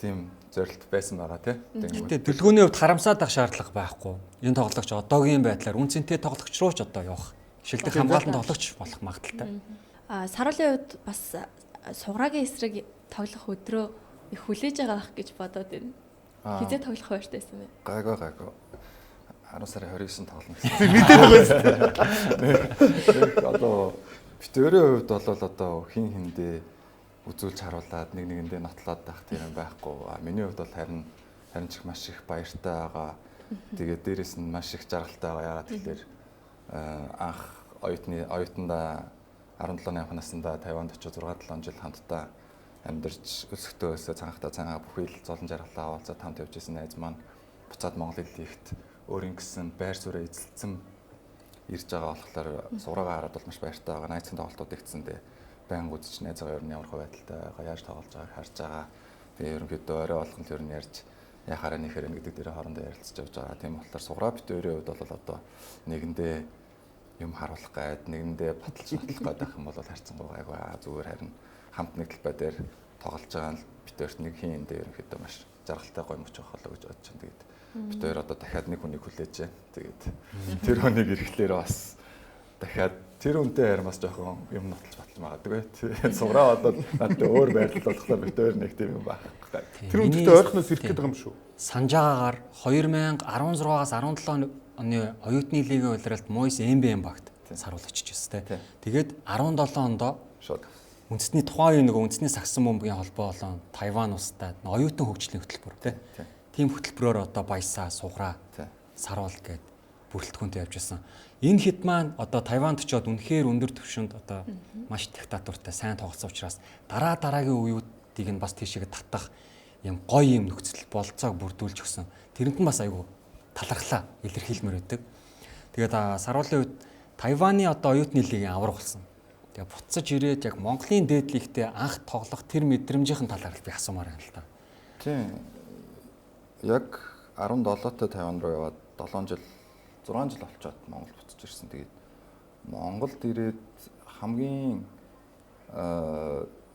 тийм зорилт байсан байгаа тийм. Гэтэ дүлгөөний хувьд харамсаад ах шаардлага байхгүй. Энэ тоглогч одоогийн байдлаар үн цэнтэй тоглогч руу ч одоо явах. Шилдэг хамгаалалтын тоглогч болох магадaltaй. Саруулын хувьд бас суграагийн эсрэг тоглох өдрөө их хүлээж байгаа байх гэж бодоод байна. Хизээ тоглох байртай байсан бэ? Гайгүй. 10 сарын 29-нд тоглоно гэсэн. Мэдээд байгаа юм. Одоо битүүрийн хувьд бол одоо хин хиндээ үзүүлж харуулад нэг нэгэндээ нотлоод байх тийм байхгүй. Миний хувьд бол харин ч их маш их баяртай байгаа. Тэгээд дээрэс нь маш их жаргалтай байгаа. Яагаад гэвэл анх оюутанда 17 явах наснда Тайванд очиж 6-7 жил хамтдаа амьдарч өсөхдөө цанхтаа цангаа бүхий л золон жаргалаа авалцаад хамт явж исэн найз маань буцаад Монгол хэлийгт өөрийн гэсэн байр суурь эзэлсэн ирж байгаа болохоор сураагаа хараад бол маш баяртай байгаа. Найзын тоглолтууд игцэндээ байнга үзэж найзгаа ер нь ямар хөө байдалтай байгаа, яаж тоглож байгааг харж байгаа. Тэгээ ерөнхийдөө орой болгонд ер нь ярьж яхаараа нэг хэрэг гэдэг дээр хоорондоо ярилцж явж байгаа. Тийм болохоор суграа битүүрийн хувьд бол одоо нэгэндээ юм харуулах гээд нэгэндээ баталж батлах гээд байх юм бол харьцангуй гайгүй зүгээр харин хамт нэг талбай дээр тоглож байгаа нь битүүрт нэг хин энэ ерөнхийдөө маш жаргалтай гоё мөч байх болоо гэж бодож байна. Тэгээд битүүр одоо дахиад нэг хүнийг хүлээж байна. Тэгээд тэр хүнийг ирэхлээр бас дахиад тэр үнтэй хармаас жоохон юм нотолж баталж магадгүй. Суграа болоод надад өөр байдал болохоор битүүр нэг тийм юм байхгүй. Тэр үнтэй ойрхоноос ирэх гээд байгаа юм шүү. Санаж байгаагаар 2016-аас 17 оны оюутны лигийн улиралд Moise MBM багт саруул очижсэн те. Тэгээд 17 онд Шууд. үндэсний тухайн үеийн нөгөө үндэсний сагсан бөмбөгийн холбоо болон Тайван улстай оюутан хөгжлийн хөтөлбөр те. Тийм хөтөлбөрөөр одоо баясаа суграа саруул гээд бүрэлдэхүүнтэй явж байсан. Энэ хэд маань одоо Тайванд очиод үнэхээр өндөр түвшинд одоо маш диктатуртай сайн тоглосон учраас дараагийн үеүүдийг нь бас тийшээ татах юм гоё юм нөхцөл болцоог бүрдүүлж өгсөн. Тэрэнд нь бас айгүй талархлаа илэрхийлмээр байдаг. Тэгээд саруулын үед Тайваны одоо оюутны лигийн авраг болсон. Тэгээд буцаж ирээд яг Монголын дээд лигтээ анх тоглох тэр мэдрэмжийн талаар би асуумаар байна л да. Тийм. Яг 17-т Тайван руу яваад 6 жил болчиход Монгол буцаж ирсэн. Тэгээд Монголд ирээд хамгийн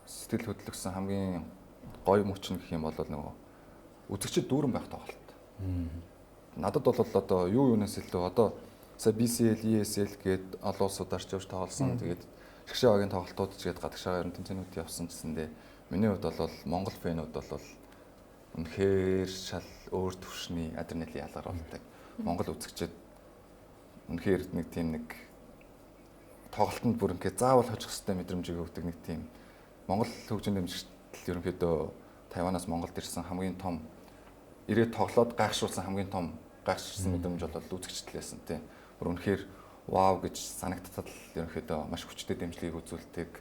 сэтгэл хөдлөсөн хамгийн гоё мөч нь гэх юм бол нөгөө үзэгчд дүүрэн байх тоглолт. Надад бол одоо юунаас илүү одоо сая BCL, ESL гээд олон улсуудаар ч явж тоглосон. Тэгээд шгшээ багийн тоглолтууд ч гээд гадагшаа ер нь тэмцээнүүд явсан гэсэндээ миний хувьд бол Монгол фэнүүд бол үнэхээр шал өөр төвшний адреналин ялгаар болдог. Монгол үзэгчд үнэхээр нэг тийм нэг тоглолтод бүр ингээ заавал хожих хэвээр мэдрэмжийг өгдөг нэг тийм Монгол хөгжим дэмжигчдэл ерөнхийдөө Тайванаас Монголд ирсэн хамгийн том ирээд тоглоод гайхшруулсан хамгийн том гайхширсан мэдрэмж бол үзэгчдэл байсан тийм. Бүр үнэхээр вау гэж санагдтал ерөнхийдөө маш хүчтэй дэмжлэгийг үзүүлдэг,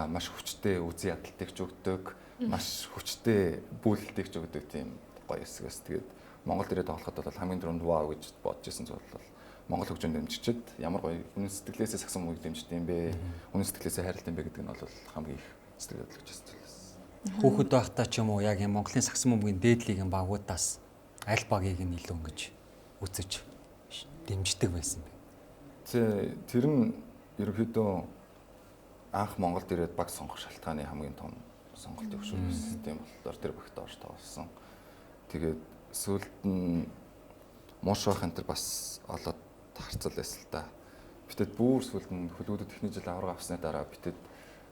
маш хүчтэй үзий ядалтыг ч өгдөг, маш хүчтэй бүүлэлтийг ч өгдөг тийм гоё хэсгээс. Тэгээд Монгол ирээд тоглоход бол хамгийн түрүүнд вау гэж бодож ирсэн зүйл бол Монгол хөгжим дэмжигчид ямар гоё үнэн сэтгэлээсээ сагсан мөнгө дэмждэг юм бэ? Үнэн сэтгэлээсээ хайрлалт юм бэ гэдэг нь бол хамгийн их сэтгэл хөдлөж байсан. Хүүхэд байхдаа ч юм уу яг юм Монголын сагсан бөмбөгийн дээд лигийн багуудаас аль багийг нь илүү ингэж үзэж дэмждэг байсан бэ? Тэр нь ерөнхийдөө анх Монголд ирээд баг сонгох шалтгааны хамгийн том сонголтын хөшүүрийн систем болохоор тэр багт орж тоглосон. Тэгээд сүүлд нь мууш байх энэ бас олоод харцал байсан л да. Битэд бүр сүүлд нь хөлгүүдүүд техник жил авраг авсны дараа битэд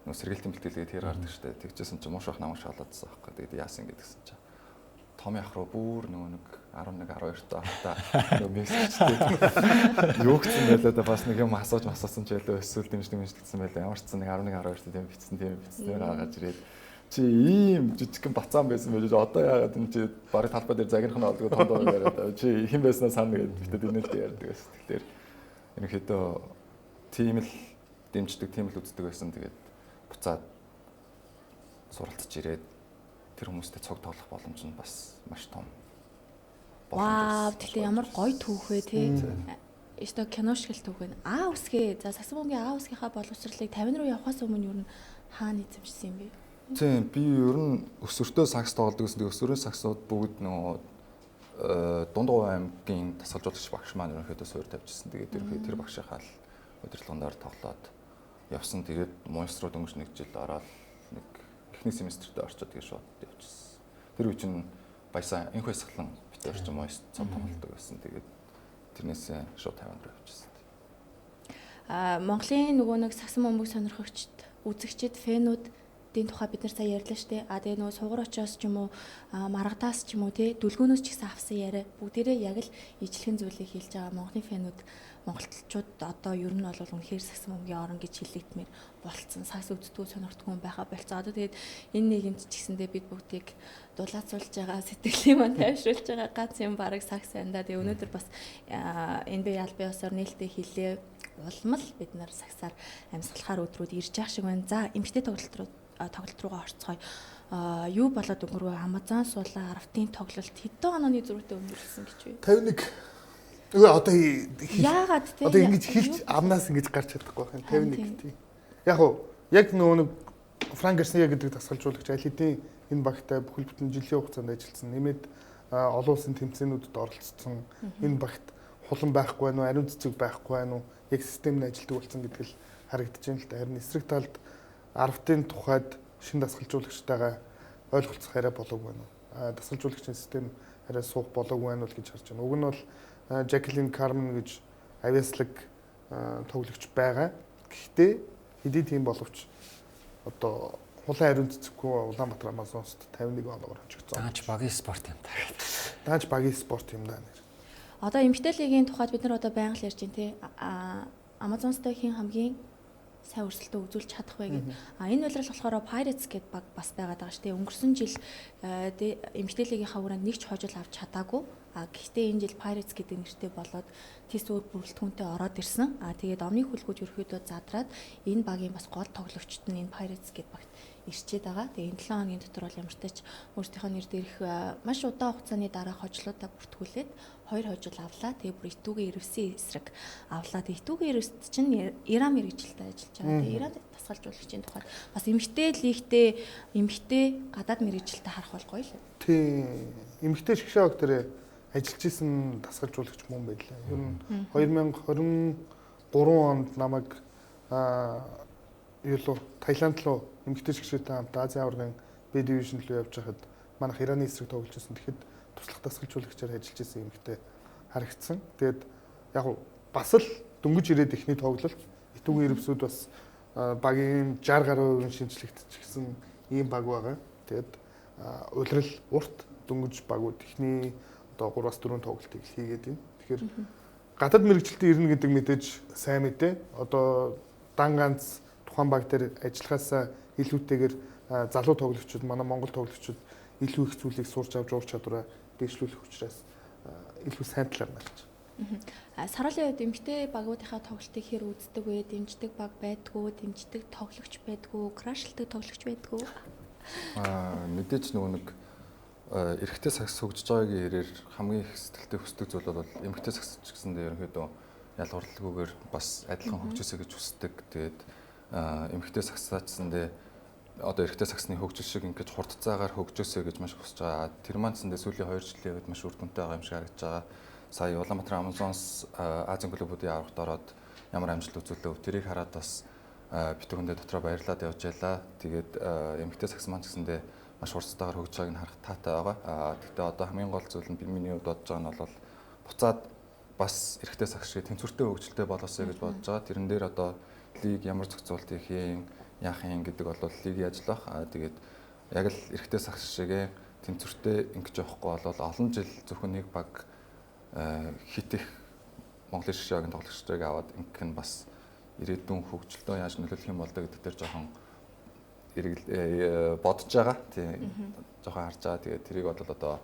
нөө сэргээлтийн бэлтгэлгээд тэр гардаг штэ. Тэгжсэн чинь мууш байх намайг шалаадсан байхгүй. Тэгээд яасан гэдгсэн чинь том ах руу бүр нөгөө нэг 11 12 таахта нөгөө мессежтэй юу гэсэн байлаа да бас нэг юм асуусан ч байлаа эсвэл дэмжлэгсэн байлаа. Ямар ч нэг 11 12 тийм бичсэн гаргаж ирээд чи ийм жижигхэн бацаан байсан байж одоо яагаад энэ чи барыг талбай дээр загнах нь олдгоо тондоо яриад чи хэн байснаа сана гэдэг битэд инээлт ярьдаг байсан. Тэгэхээр ерөнхийдөө тийм л дэмждэг, тийм л үздэг байсан. Тэгээд буцаад суралцж ирээд тэр хүмүүстэй цог тоглох боломж нь бас маш том. Вау, тэгэхээр ямар гоё түүхээ тий. Эсвэл кино шиг л түүх байна. Үсгээ. За саксофоны үсгийнхаа боловсролыг 50 руу явахаас өмнө юу н хаана эзэмшсэн юм бэ? Тийм, би ер нь өсвөртөө сакс тоглодог гэсэн. Өсвөрийн саксууд бүгд нөгөө Дундгов аймгийн тасгалжуулагч багш маань ерөнхийдөө суур тавьжсэн. Тэгээд ерөнхийдөө тэр багшийнхаа л удирдлагаар тоглоод явсан. Тэгээд Монгол руу дөнгөж нэг жил ороод нэг эхний семестртээ орчоод тэгээд шууд явчихсан. Тэр үе чинь баясаа энх баясгалан битээр ч Монгол цог тоглодог байсан. Тэгээд тэрнээсээ шууд Тайван руу явчихсан. Монголын нөгөө нэг саксан бөмбөг сонирхогчд, үзэгчид, фэнүүд дийн тухай бид нар сая ярьлаа шүү дээ. Тэгээ нөгөө сугар очоос ч юм уу, маргадаас ч юм уу тий дүлгөөнөөс ч гэсэн авсан яриа. Бүгдээрээ яг л ижлэхэн зүйлийг хэлж байгаа Монголын фэнүүд, монголчууд одоо ер нь бол үнэхээр саксан бөмбөгийн орон гэж хэлэгдмээр болцсон. Сакс үзтгүү сонирхдгүй байхаа болцоо. Одоо тэгээд энэ нийгэмд ч гэсэндээ бид бүгдийг дулаацуулж байгаа, сэтгэлийн маань тайвшруулж байгаа гац юм бараг сакс андаа. Тэгээ өнөөдөр бас NBA албаасаар нээлттэй хэлээ. Улмал бид нар саксаар амьсгалахаар өдрүүд ирж байгаа шиг байна. За эмгтэй тоглолт руугаа орцгоё. Юу болоод өнгөрөө Амазон суулаа аравтын тоглолт хэдэн онооны зөрүүтэй өнгөрсөн гэж вэ? 51. Одоо яагаад те? Одоо ингэж хэлж амнаас ингэж гарч чадахгүй байна. 51 тий. Яг уу яг нөгөө нэг Франк Гарсия гэдэг дасгалжуулагч аль хэдийн энэ багтай бүхэл бүтэн жилийн хугацаанд ажилласан. Нэмээд олон улсын тэмцээнүүдэд оролцсон. Энэ багт хулан байхгүй байна уу, ариун цэцэг байхгүй байна уу, яг системд ажилтдаг болсон гэдэг л харагдаж байна л да. Харин эсрэг талд 10-ын тухайд шинэ дасгалжуулагчтайгаа ойлголцох арай болоогүй байна уу. Дасгалжуулагчийн систем арай суух болоогүй байна уу гэж харж байна. Уг нь бол Jacqueline Carmen гэж авиаслаг тоглогч байгаа. Гэхдээ хэдий тийм боловч одоо хулан ариун цэцэггүй Улаанбаатар Амазонст 51 оноор хожигдсон. Даанч багийн спорт юм та. Даанч багийн спорт юм даа нэр. Одоо эмэгтэй лигийн тухайд бид нар одоо байнга л ярьж байна тий. Амазонстой хин хамгийн сайн өрсөлдөө үзүүлж чадах вэ гэдэг. Энэ улирал болохоор Pirates гэдэг баг бас байгаад байгаа шүү дээ. Өнгөрсөн жил эмэгтэй лигийнхаа хүрээнд нэг ч хожил авч чадаагүй. Гэхдээ энэ жил Pirates гэдэг нэртэй болоод тэс өөр бүрэлдэхүүнтэй ороод ирсэн. Тэгээд omni хөлгүүд ерөөхдөө задраад энэ багийн бас гол тоглогчд нь энэ Pirates гэдэг багт ирчээд байгаа. Тэгээ энэ 7 хоногийн дотор бол ямар ч тач өөрсдийнхөө нэр дээрх маш удаан хугацааны дараа хожлуудаа бүртгүүлээд 2 хожил авлаа. Тэгээ бүр итүүгийн ирвсэн эсрэг авлаа. Тэгээ итүүгийн ирвэст чинь Иран мэргэжилтэд ажиллаж байгаа. Тэгээ Иран дасгалжуулагчийн тухайд бас эмэгтэй лигтэй эмэгтэй гадаад мэргэжилтэд харах бол гоё л. Тийм. Эмэгтэй шгшааг дээр ажиллаж исэн дасгалжуулагч мөн байлаа. Ер нь 2023 онд намайг Таиланд руу эмэгтэй шгшээтэй хамт Азийн аваргын B division руу явж байхад манайх Ираны эсрэг тоглож байсан. Тэгэхэд туслах дасгалжуулагчаар ажиллаж исэн эмэгтэй харагдсан. Тэгээд яг бас л дөнгөж ирээд ихний тоглолт итүүгийн ирвсүүд бас багийн 60 гаруй шинжлэгдчихсэн ийм баг байгаа. Тэгээд улирал урт дөнгөж багууд ихний одоо 3-4 тоглолтыг хийгээд байна. Тэгэхээр гадаад мэрэгчлэлтэд ирнэ гэдэг мэдээж сайн мэдээ. Одоо дан ганц тухайн баг дээр ажиллахаасаа илүүтэйгээр залуу тоглогчид, манай Монгол тоглогчид илүү их зүйлийг сурч авч уур чадвараа дэвшлүүлэх учраас илүү сайн талаар нарч. Саруулын үед эмэгтэй багуудынхаа тоглолтыг хэр үздэг вэ? Дэмждэг баг байдгүй, дэмждэг тоглогч байдгүй, крашлдаг тоглогч байдгүй. Мэдээж нөгөө нэг эрэгтэй сакс хөгжиж байгаагийн хэрээр хамгийн их сэтгэлтэй хүсдэг зүйл бол эмэгтэй сакс ч гэсэндээ ерөнхийдөө ялгарлалгүйгээр бас адилхан хөгжөөсэй гэж хүсдэг. Тэгээд эмэгтэй саксаачсандээ одоо эрэгтэй саксны хөгжил шиг ингэж хурдцаагаар хөгжөөсэй гэж маш хүсэж байгаа. Тэр манцсандээ сүүлийн 2 жилийн үед маш үр дүнтэй байгаа юм шиг харагдаж байгаа. Сая Улаанбаатар Амазонс Азийн клубуудын аврагт ороод ямар амжилт үзүүлв. Тэрийг хараад бас битүүрэндээ дотроо баярлаад явж байлаа. Тэгээд эмэгтэй сакс маань гэсэндээ маш хурцтайгаар хөгжиж байгааг нь харах таатай байгаа. Гэхдээ одоо хамгийн гол зүйл нь миний хувьд бодож байгаа нь бол буцаад бас эрэгтэй сакс шиг тэнцвэртэй хөгжилтэй болоосэй гэж бодож байгаа. Тэрэн дээр одоо лиг ямар зохицуулт хийх яах юм гэдэг бол лигийн ажил бах. Тэгээд яг л эрэгтэй сакс шигээ тэнцвэртэй ингэж явахгүй бол олон жил зөвхөн нэг баг хит их Монголын шгшаагийн тоглогчдыг аваад ингэх нь бас ирээдүйн хөгжилтөө яаж нөлөөлөх юм бол гэдэг дээр жоохон бодож байгаа. Тийм жоохон харж байгаа. Тэгээд тэрийг бол одоо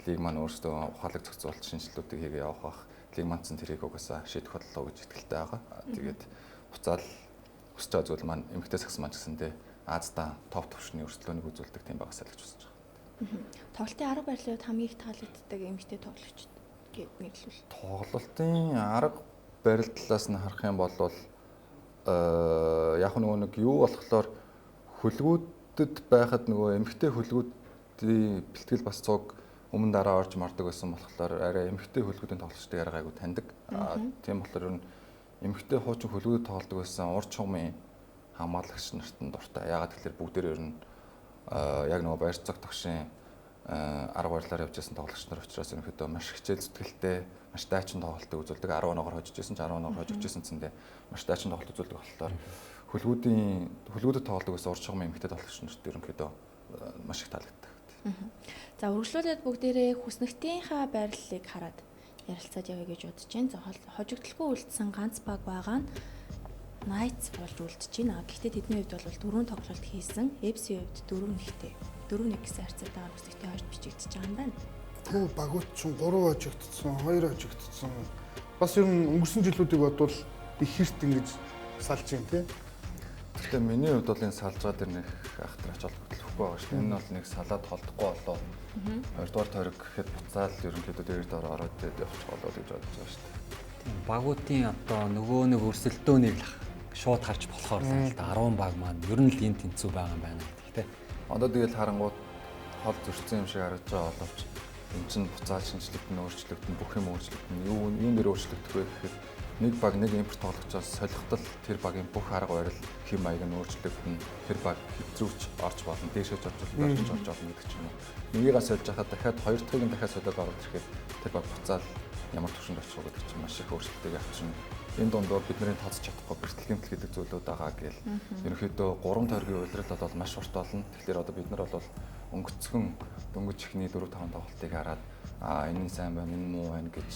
лиг маань өөрсдөө ухаалаг зохицуулалт шинжилтүүдийг хийгээ явах бах. Лиг маань тэрийг угаасаа шийдэх боллоо гэж итгэлтэй байгаа. Тэгээд буцаал хүсэж байгаа зүйл маань эмэгтэй сакс маань гэсэндээ Аздаа топ төвшний өрсөлдөөнийг үзүүлдэг тийм байгаас л гэж хүсэж байгаа. Тоглолтын арга барилын хамгийн их таалагддаг эмэгтэй тоглогч гээд нэрлүүл. Тоглолтын арга барил талаас нь харах юм бол яг нөгөө нэг юу болохоор хөлгүүдэд байхад нөгөө эмэгтэй хөлгүүдийн бэлтгэл бас цуг өмнө дараа орж мардаг байсан болохоор арай эмэгтэй хөлгүүдийн тоглолчдыг арай гайгүй таньдаг. Тийм болохоор ер нь эмэгтэй хуучин хөлгүүдэд тоглодог байсан урд чугмын хамгаалагч нарт нь дуртай. Яагаад гэвэл бүгдээр ер нь яг нөгөө баяр цог тогшин арга барилаар явж байсан тоглогч нар учраас ерөнхийдөө маш хичээл зүтгэлтэй, маш дайчин тоглолтыг үзүүлдэг. 10 оноогоор хожиж байсан ч 10 оноогоор хожиж байсан цэндээ маш дайчин тоглолт үзүүлдэг болохоор хөлгүүдэд тоглодог байсан урд чугмын эмэгтэй тоглогч нарт ерөнхийдөө маш их таалагддаг. За үргэлжлүүлээд бүгдээрээ хүснэгтийнхаа байрлалыг хараад ярилцаад явъя гэж бодож байна. За хожигдолгүй үлдсэн ганц баг байгаа нь Knights болж үлдэж байна. Гэхдээ тэдний хувьд бол 4 тоглолт хийсэн. FC-ийн хувьд 4-1 гэсэн харьцаатайгаар хүснэгтэй хойд бичигдэж байгаа юм байна. Төө багууд ч 3 хожигдсон, 2 хожигдсон. Бас ер нь өнгөрсөн жилүүдийг бодвол их хэрт ингэж салж юм тий. Гэхдээ миний хувьд бол энэ салжгаа дээр нэг ахтраач холбогдлохгүй байгаа шүү дээ. Энэ бол нэг салаад холдохгүй болоо. Хоёрдугаар тойрог гэхэд буцаал ерөнхийдөө дээр доор ороод явчих болоо гэж бодож байгаа шүү дээ. Тийм багуудын одоо нөгөө нэг өрсөлдөөнийг шууд харж болохоор л да 10 баг маань ер нь л энэ тэнцүү байгаа юм байна гэдэг те. Одоо тэгэл харангууд хол зөрчсөн юм шиг харагдаж байгаа боловч энэ чинь буцаал шинжлэгдэн өөрчлөгдөн бүх юм өөрчлөгдөн юун дээр өөрчлөгдөх вэ гэхээр нэг баг нэг импорт тоглогчоос солихтол тэр багийн бүх арга барил хэм маяг нь өөрчлөгдөн тэр баг хэвтрүүлж орж болно дээшээ орж болно гэдэг ч юм уу. Нэгийгээ сольж хахад дахиад хоёр дахьыг дахиад солиод ороод ирэхэд тэр баг буцаал ямар төвшөнд очих вэ гэдэг чинь маш их өөрчлөлтийг авчирна. Энэ дундор бидний тооцож чадахгүй бэрхтэлгэмтэл гэдэг зүйлүүд байгаа гэл. Ерөнхийдөө 3 тойргийн улирал бол маш урт болно. Тэгэхээр одоо бид нар бол өнгөцгөн дөнгөж ихний 4 5 тоглолтыг хараад энэ нь сайн байна, энэ муу байна гэж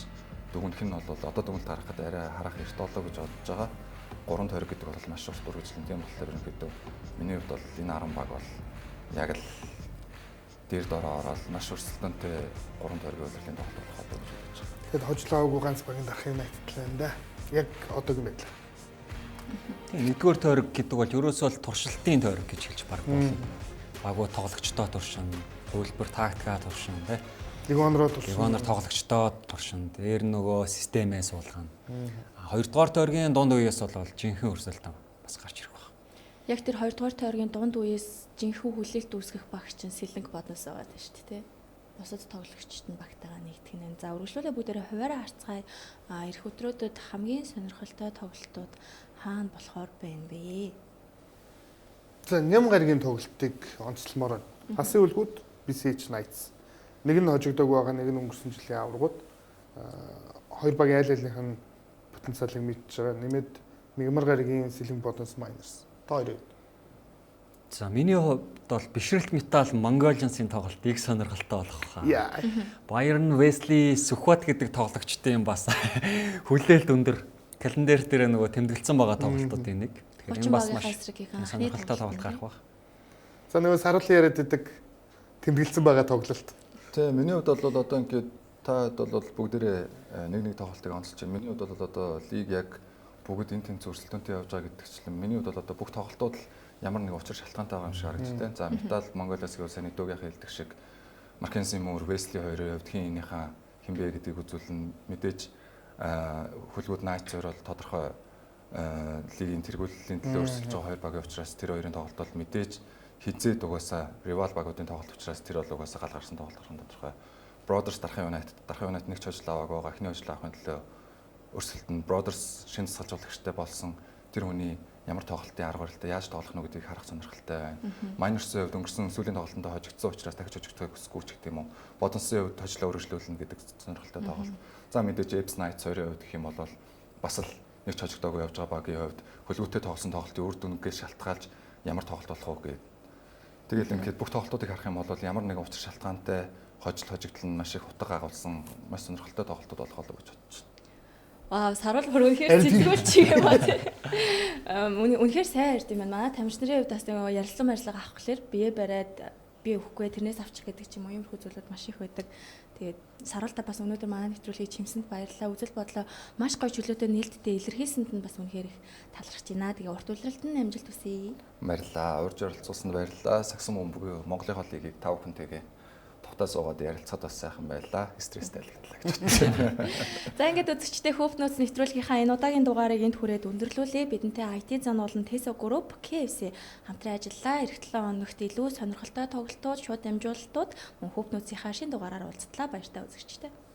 дүгнэх нь бол одоо дүгнэлт гаргахад арай харах эрт болоо гэж бодож байгаа. 3 тойрог гэдэг бол маш урт үргэлжлэн. Тийм болохоор ерөнхийдөө миний хувьд бол энэ 10 баг бол яг л дээр дороо ороод маш өрсөлдөөнтэй 3 тойргийн улирлын тоглолт болох гэдэг гэж бодож байгаа. Тэгэхэд хожлоогүй ганц багийн дарахын найдтал байна да. Яг одоогийн байдлаар. Тийм нэгдүгээр тойрог гэдэг бол ерөөсөө л туршилтын тойрог гэж хэлж баг болно. Багуу тоглогчдоо туршин, хөлбөр тактикаа туршин тий. Легионоор туршин. Легионоор тоглогчдоо туршин. Дээр нөгөө системээ суулгана. Хоёрдугаар тойргийн дунд үеэс бол жинхэнэ өрсөлдөөн бас гарч ирэх баг. Яг тэр 2 дугаар тойргийн дунд үеэс жинхэнэ хүлээлт үүсгэх багч чинь Сэлэнг бодноос байгаа даа шүү дээ. Бусад тоглогчид нь багтайгаа нэгтгэх нь. За үргэлжлүүлээ бүгдээрээ хуваараа харцгаая. Ирэх өдрүүдэд хамгийн сонирхолтой тоглолтууд хаана болохоор байна бэ? За ням гаригийн тоглолтыг онцлмоор байна. Хасын үлгүүд BCH Knights. Нэг нь хожигдоог байгаа, нэг нь өнгөрсөн жилийн аваргууд. Хоёр баг айл айлынх нь потенциалыг мэдж байгаа. Нэмээд Мигмар гаригийн Сэлэнг бодноос Miners. Та хоёрын. За миний хувьд бол бишрэлт металл Mongolians-ийн тоглолтыг сонирхолтой болох хаа. Bayern Wesley Sukhot гэдэг тоглогчдын бас хүлээлт өндөр календар дээр нөгөө тэмдэглэсэн байгаа тоглолтуудын нэг. Тэгэхээр энэ бас маш сонирхолтой тоглолт гарах баг. За нөгөө саруулын яриад идэг тэмдэглэсэн байгаа тоглолт. Тэ миний хувьд бол одоо ингээд та бол бүгдээрээ нэг тоглолтыг онцолж байна. Миний хувьд бол одоо лиг яг бүгд энэ тэнцүү өрсөлдөөнтэй явж байгаа гэдэгчлэн миний хувьд бол одоо бүх тоглолтууд ямар нэг учир шалтгаантай байгаа юм шиг харагддаг. За Метал Монголиас гэвэл сайн дүүгийн хэлдэг шиг Маркенси Мөр, Весли хоёрын хувьд хин энийхээ хинбэ гэдгийг үзүүлэн мэдээж хөлгүүд Найц хоёр бол тодорхой лигийн тэргүүллийн төлөө өрсөлдөж байгаа хоёр баг учраас тэр хоёрын тоглолт бол мэдээж хизээд угаасаа ривал багуудын тоглолт учраас тэр бол угаасаа гал гарсан тоглолт гарах нь тодорхой. Brothers Дархан United нэг ч хожил аваагүй байгаа. Эхний хожил авахын төлөө өрсөлдөн Brothers шинэ салжуулагчтай болсон тэр хүний ямар тоглолтын арга барилтай яаж тоглох нь гэдгийг харах сонирхолтой байна. Miners-ийн хувьд өнгөрсөн сүүлийн тоглолтод хожигдсон учраас дахиж хожигдохыг хүсэхгүй ч гэх юм уу. Бодонсын хувьд хожлоо өргөжлүүлнэ гэдэг сонирхолтой тоглолт. За мэдээж Apes Knights хоёрын хувьд гэх юм бол бас л нэг ч хожигдоогүй явж байгаа багийн хувьд хөлгөөтэй тоглосон тоглолтын үр дүнгээс шалтгаалж ямар тоглолт болох вэ гэдэг. Тэгэл ингээд бүх тоглолтуудыг харах юм бол ямар нэгэн учир шалтгаантай хожигдол нь маш их утга агуулсан маш сонирхолтой тоглолтууд болох болов гэж бодож байна. Саруул бүр үнэхээр зэлгүүлч юм аа тий. Үнэхээр сайн ярьд юм байна. Манай тамирч нарын хувьд бас нөгөө ярилцсан барилга авах гэхэлэр бие бариад би өгөхгүй тэрнээс авчих гэдэг ч юм уу юм хүү зүйлүүд маш их байдаг. Тэгээд Саруулта бас өнөөдөр манай нэвтрүүлгийг чимсэнд баярлалаа. Үзэл бодлоо маш гоё чөлөөтэй нээлттэй илэрхийлсэнд нь бас үнэхээр их талархаж байна. Тэгээ урт улиралд нь амжилт хүсье. Баярлалаа. Урьж оролцуулсанд баярлалаа. Сагсан бөмбөгийн Монголын холыг 5 хүнтэйгээ тухтаа суугаад ярилцахад бас сайхан байлаа. Стресстэй л гэж бодсон. За ингээд үзэгчдээ Hope Notes нэвтрүүлгийнхаа энэ удаагийн дугаарыг энд хүрээд өндөрлүүлээ. Бидэнтэй IT зан болон Teso Group KFC хамтран ажиллаа. Эх 7 хоногт илүү сонирхолтой тоглолтууд, шууд дамжуулалтууд Hope Notes-ийнхаа шинэ дугаараар уулзтлаа. Баяртай үзэгчдээ.